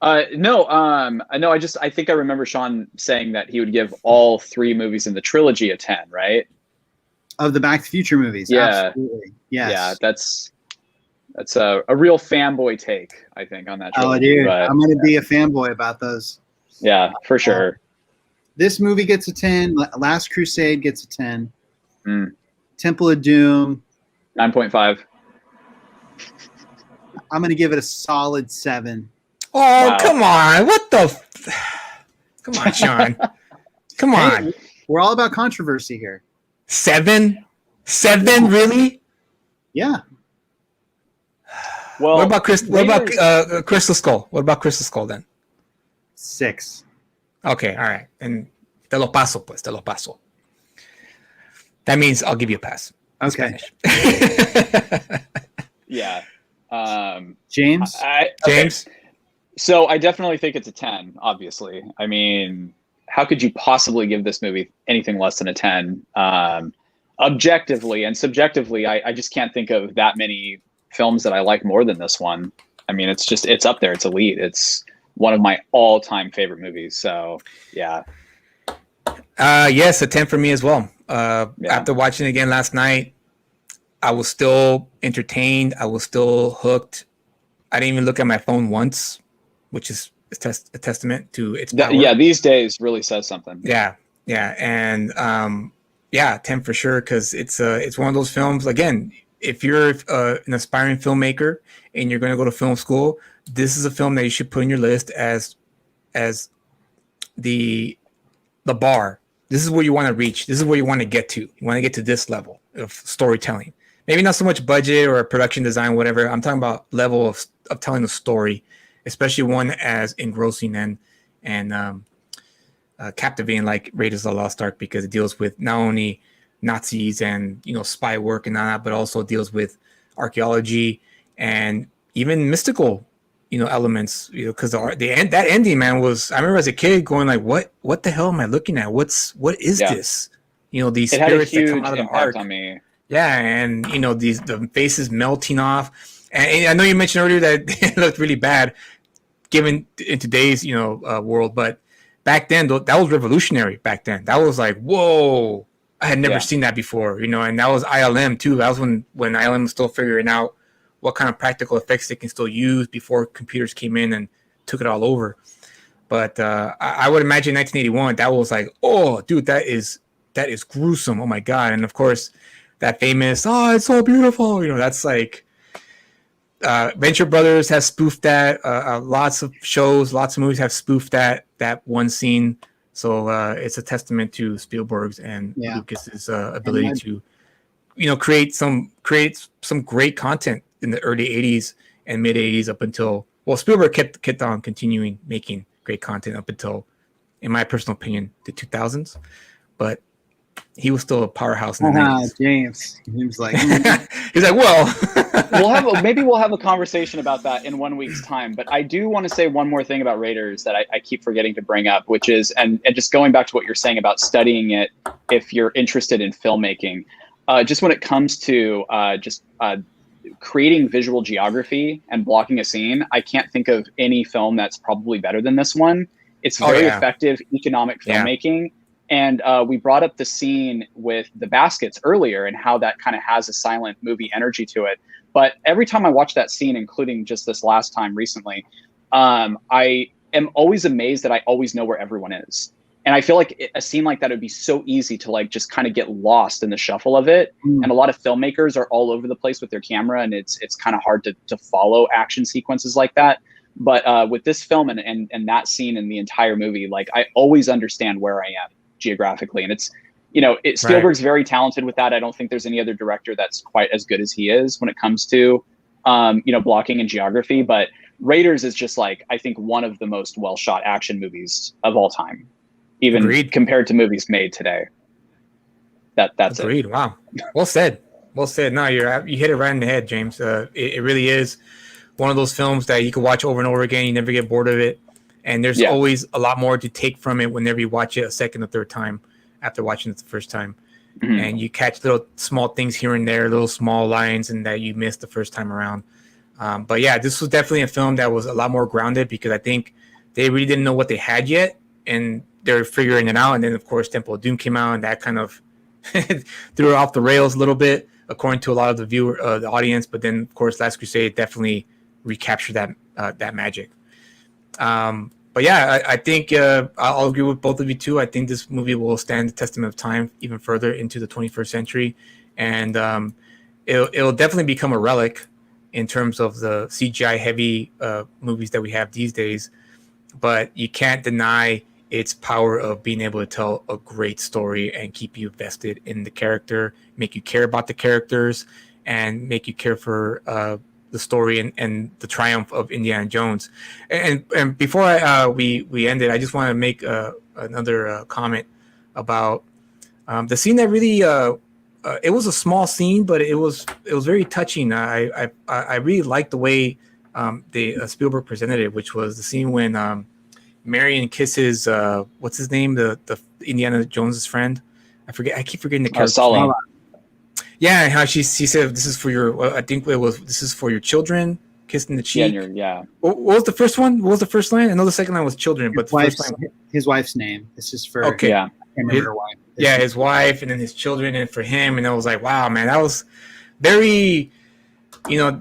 No. I think I remember Sean saying that he would give all 3 movies in the trilogy a 10, right? of the Back to the Future movies. Yeah. Absolutely. Yes. Yeah, that's a real fanboy take, I think, on that trilogy. Oh, dude, but, I'm going to be a fanboy about those. Yeah, for sure. This movie gets a 10. Last Crusade gets a 10. Temple of Doom. 9.5. I'm going to give it a solid 7. Oh, Wow. Come on. What the? Come on, Sean. Come on. Hey, we're all about controversy here. 7? 7, really? Yeah. Well, What about Crystal Skull? What about Crystal Skull then? 6. Okay, all right. And te lo paso, pues, te lo paso. That means I'll give you a pass. In Okay. Spanish. Yeah. James? James? So I definitely think it's a 10, obviously. I mean, how could you possibly give this movie anything less than a 10? Objectively and subjectively, I just can't think of that many films that I like more than this one. I mean, it's up there. It's elite. It's one of my all-time favorite movies. So, yeah. Yes, a 10 for me as well. After watching it again last night, I was still entertained. I was still hooked. I didn't even look at my phone once, which is a testament to its power. Yeah, these days really says something. Yeah, and 10 for sure, because it's one of those films. Again, if you're an aspiring filmmaker and you're going to go to film school, this is a film that you should put in your list as the bar. This is where you want to reach. This is where you want to get to. You want to get to this level of storytelling. Maybe not so much budget or production design, whatever. I'm talking about level of telling a story, especially one as engrossing and captivating like Raiders of the Lost Ark, because it deals with not only Nazis and spy work and all that, but also deals with archaeology and even mystical elements. Because that ending, man, was, I remember as a kid going like, what the hell am I looking at? What is this? These it had a spirits that huge come out of the impact ark. on me. Yeah, and you know the faces melting off, and I know you mentioned earlier that it looked really bad, given in today's world, but back then that was revolutionary. Back then, that was like whoa, I had never seen that before, and that was ILM too. That was when ILM was still figuring out what kind of practical effects they can still use before computers came in and took it all over. But I would imagine 1981, that was like, oh, dude, that is gruesome. Oh my god! And of course, that famous, oh, it's so beautiful. That's like Venture Brothers has spoofed that. Lots of shows, lots of movies have spoofed that one scene. So it's a testament to Spielberg's and Lucas's ability to, create some great content in the early 80s and mid 80s up until, well, Spielberg kept on continuing making great content up until, in my personal opinion, the 2000s. But he was still a powerhouse in the 90s. James. He was like, he's like, well, maybe we'll have a conversation about that in 1 week's time. But I do want to say one more thing about Raiders that I keep forgetting to bring up, which is, and just going back to what you're saying about studying it, if you're interested in filmmaking, just when it comes to creating visual geography and blocking a scene, I can't think of any film that's probably better than this one. It's very effective economic filmmaking. And we brought up the scene with the baskets earlier and how that kind of has a silent movie energy to it. But every time I watch that scene, including just this last time recently, I am always amazed that I always know where everyone is. And I feel like a scene like that would be so easy to like just kind of get lost in the shuffle of it. And a lot of filmmakers are all over the place with their camera, and it's kind of hard to follow action sequences like that. But with this film and that scene in the entire movie, like I always understand where I am geographically. And it's, Spielberg's very talented with that. I don't think there's any other director that's quite as good as he is when it comes to, blocking and geography. But Raiders is just like, I think one of the most well-shot action movies of all time, even compared to movies made today. That's Agreed. Wow. Well said. Well said. No, you hit it right in the head, James. It really is one of those films that you can watch over and over again. You never get bored of it. And there's always a lot more to take from it whenever you watch it a second or third time after watching it the first time. Mm-hmm. And you catch little small things here and there, little small lines and that you missed the first time around. But yeah, this was definitely a film that was a lot more grounded because I think they really didn't know what they had yet. And they're figuring it out. And then, of course, Temple of Doom came out and that kind of threw it off the rails a little bit, according to a lot of the audience. But then, of course, Last Crusade definitely recaptured that magic. But yeah, I think I'll agree with both of you too. I think this movie will stand the testament of time even further into the 21st century, and it'll definitely become a relic in terms of the CGI heavy movies that we have these days. But you can't deny its power of being able to tell a great story and keep you vested in the character, make you care about the characters, and make you care for the story and the triumph of Indiana Jones. And before we end it, I just want to make another comment about the scene that really it was a small scene, but it was very touching. I really liked the way Spielberg presented it, which was the scene when Marion kisses what's his name, the Indiana Jones's friend. I keep forgetting the character. Sully. Yeah, and how she said, "This is for your." I think this is for your children. Kissing the cheek. Yeah. What was the first one? What was the first line? I know the second line was children, but the first line. His wife's name. This is for. Okay. Yeah. I can't remember her wife. His wife, and then his children, and for him, and I was like, wow, man, that was very, the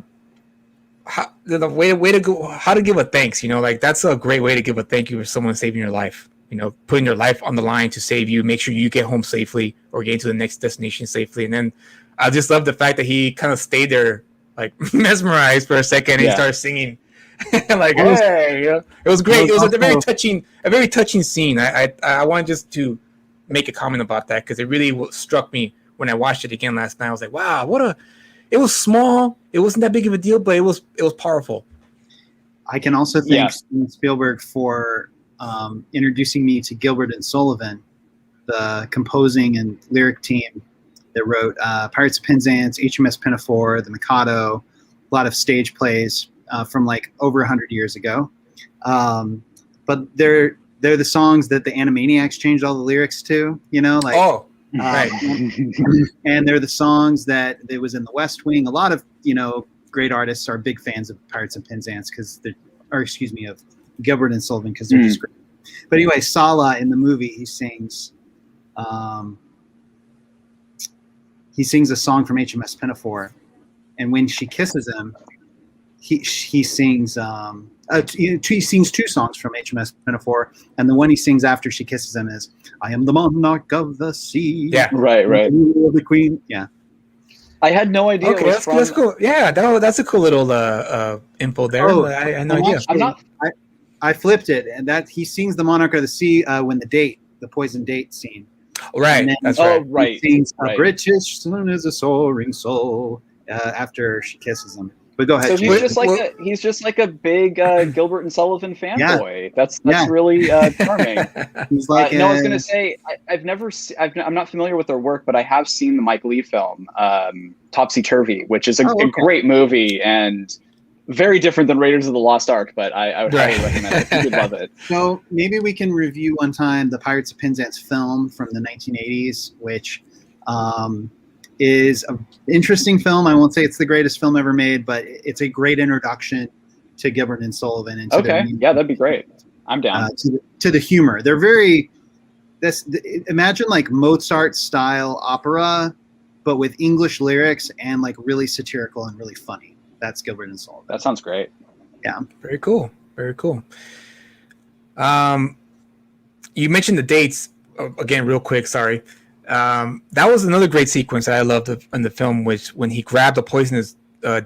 way to go. How to give a thanks, like that's a great way to give a thank you for someone saving your life. Putting your life on the line to save you, make sure you get home safely or get to the next destination safely, and then. I just love the fact that he kind of stayed there, like mesmerized for a second, and he started singing, like, "Hey!" It was great. It was a very touching scene. I wanted just to make a comment about that because it really struck me when I watched it again last night. I was like, "Wow, It was small. It wasn't that big of a deal, but it was powerful." I can also thank Steven Spielberg for introducing me to Gilbert and Sullivan, the composing and lyric team that wrote Pirates of Penzance, HMS Pinafore, The Mikado, a lot of stage plays from like over 100 years ago. But they're the songs that the Animaniacs changed all the lyrics to, Right. And they're the songs that it was in the West Wing. A lot of great artists are big fans of Pirates and Penzance of Gilbert and Sullivan because they're just great. But anyway, Sala in the movie, he sings a song from HMS Pinafore, and when she kisses him, he sings he sings two songs from HMS Pinafore, and the one he sings after she kisses him is "I am the monarch of the sea." Yeah, right. The queen. Yeah. I had no idea. Okay, that's cool. Yeah, that's a cool little info there. Oh, I had no idea. I flipped it, and that he sings the monarch of the sea when the poison date scene. Right. Then, That's right. Right. He sings "A British sun is a soaring soul" after she kisses him. But go ahead. So James. he's just like a big Gilbert and Sullivan fanboy. That's Yeah. really charming. He's like no, I was gonna say I'm not familiar with their work, but I have seen the Mike Leigh film Topsy Turvy, which is a great movie and very different than Raiders of the Lost Ark. But I would highly recommend it. You'd love it. So maybe we can review one time the Pirates of Penzance film from the 1980s, which is an interesting film. I won't say it's the greatest film ever made, but it's a great introduction to Gilbert and Sullivan. And that'd be great. I'm down. To the humor. They're very. Imagine like Mozart style opera, but with English lyrics and like really satirical and really funny. That's Gilbert and Sullivan. That sounds great. Yeah. Very cool. Very cool. You mentioned the dates again, real quick. Sorry. That was another great sequence that I loved in the film, which when he grabbed the poisonous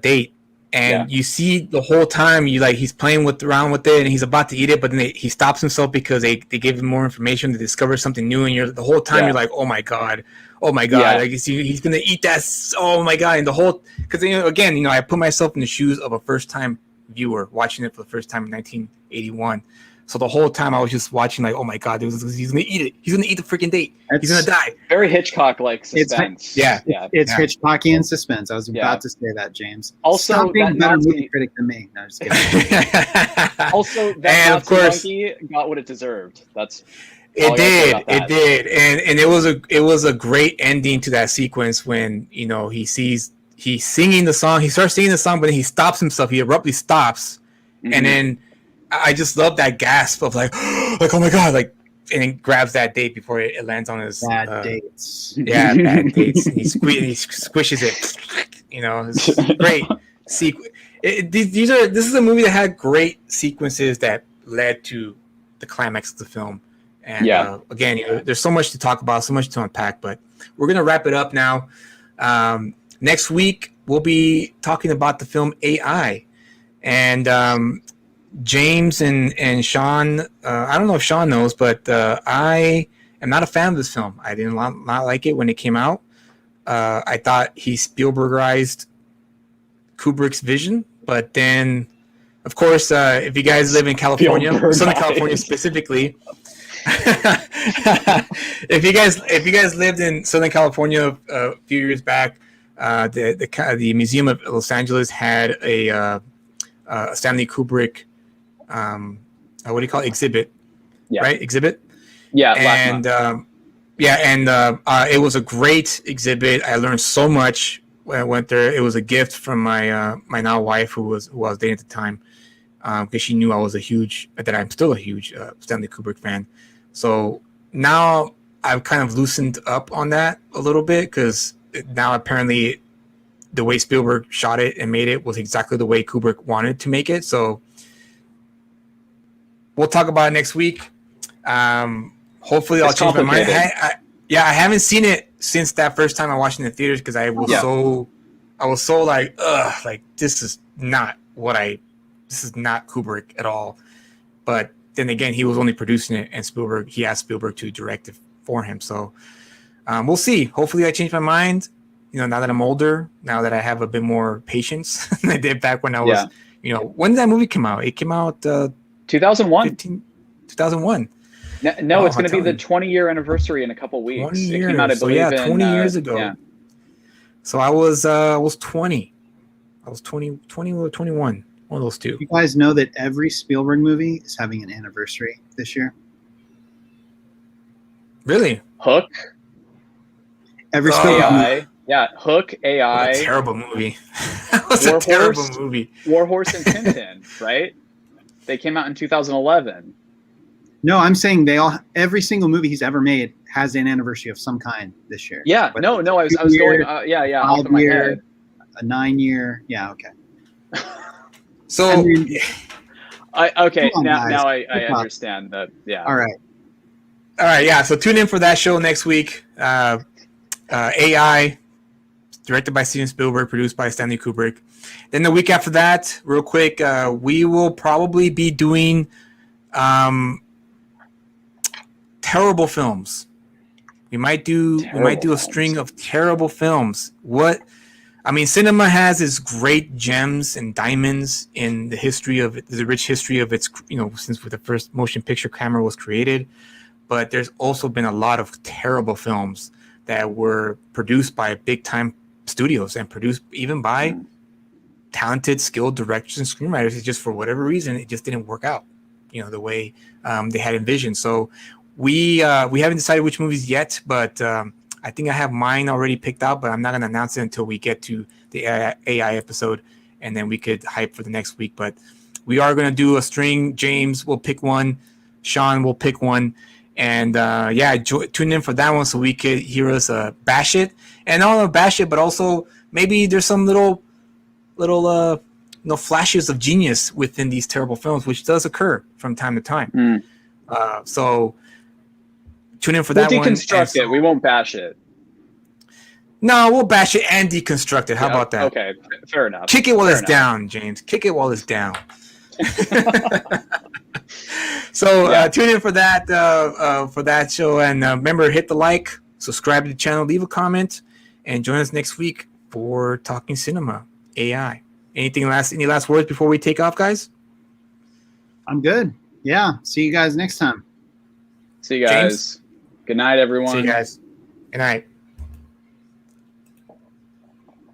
date, and you see the whole time he's playing around with it, and he's about to eat it, but then he stops himself because they gave him more information to discover something new, and the whole time you're like, oh my god, like he's gonna eat that, oh my god, and the whole because again I put myself in the shoes of a first time viewer watching it for the first time in 1981. So the whole time I was just watching, like, oh my god, he's gonna eat it. He's gonna eat the freaking date. He's gonna die. Very Hitchcock-like suspense. It's Hitchcockian suspense. I was about to say that, James. Also, stop being a better movie critic than me. No, just kidding. Also, that Nazi of course, monkey got what it deserved. It did, and it was a great ending to that sequence when he's singing the song. He starts singing the song, but then he stops himself. He abruptly stops, and then. I just love that gasp of like oh my god, like, and he grabs that date before it lands on his bad dates. Yeah, bad dates. And he squishes it. It's great. This is a movie that had great sequences that led to the climax of the film. And again, there's so much to talk about, so much to unpack, but we're gonna wrap it up now. Next week we'll be talking about the film AI, and James and Sean, I don't know if Sean knows, but I am not a fan of this film. I did not like it when it came out. I thought he Spielbergized Kubrick's vision, but then, of course, if you guys live in California, Southern California specifically, if you guys lived in Southern California a few years back, the Museum of Los Angeles had a Stanley Kubrick. What do you call it? Exhibit? Yeah. Right? Exhibit? Yeah. And it was a great exhibit. I learned so much when I went there. It was a gift from my my now wife, who I was dating at the time, because she knew I'm still a huge Stanley Kubrick fan. So now I've kind of loosened up on that a little bit, because now apparently the way Spielberg shot it and made it was exactly the way Kubrick wanted to make it. So we'll talk about it next week. Hopefully I'll change my mind. I haven't seen it since that first time I watched it in the theaters, because I was so like, like this is not Kubrick at all. But then again, he was only producing it, and he asked Spielberg to direct it for him. So we'll see. Hopefully I change my mind. Now that I'm older, now that I have a bit more patience than I did back when I was, when did that movie come out? It came out 2001. 2001. No, it's going to be the 20-year anniversary in a couple weeks. 20 years. It came out, I believe, 20 years ago. Yeah. So I was 20. I was 20 or 21. One of those two. You guys know that every Spielberg movie is having an anniversary this year? Really? Hook? Every Oh, Spielberg movie. AI. Yeah, Hook, What AI, a terrible movie. That was a War terrible Horse. movie. Warhorse and Tintin, right? They came out in 2011. No, I'm saying every single movie he's ever made has an anniversary of some kind this year. Yeah, Whether no, it's no, a I was 2 going, year, yeah, off in my 5 year, head. a 9 year. Yeah, okay. So, I mean, Okay, come on, guys. now I Keep up. understand that. Yeah. All right. all right, yeah. So tune in for that show next week. AI, directed by Steven Spielberg, produced by Stanley Kubrick. Then the week after that, real quick, we will probably be doing terrible films. We might do a string of terrible films. Cinema has its great gems and diamonds in the history of it, the rich history of its, since the first motion picture camera was created. But there's also been a lot of terrible films that were produced by big time studios and produced even by talented, skilled directors and screenwriters. It's just for whatever reason, it just didn't work out, the way they had envisioned. So we haven't decided which movies yet, but I think I have mine already picked out, but I'm not going to announce it until we get to the AI episode, and then we could hype for the next week. But we are going to do a string. James will pick one. Sean will pick one. And tune in for that one so we could hear us bash it. And not only bash it, but also maybe there's some little flashes of genius within these terrible films, which does occur from time to time. So tune in for that one. We'll deconstruct it. We won't bash it. No, we'll bash it and deconstruct it. How about that? Okay, fair enough. Kick it while it's down, James. Kick it while it's down. So tune in for that show, and remember, hit the like, subscribe to the channel, leave a comment, and join us next week for Talking Cinema AI. Any last words before we take off, guys? I'm good. Yeah. See you guys next time. See you guys. James? Good night, everyone. See you guys. Good night.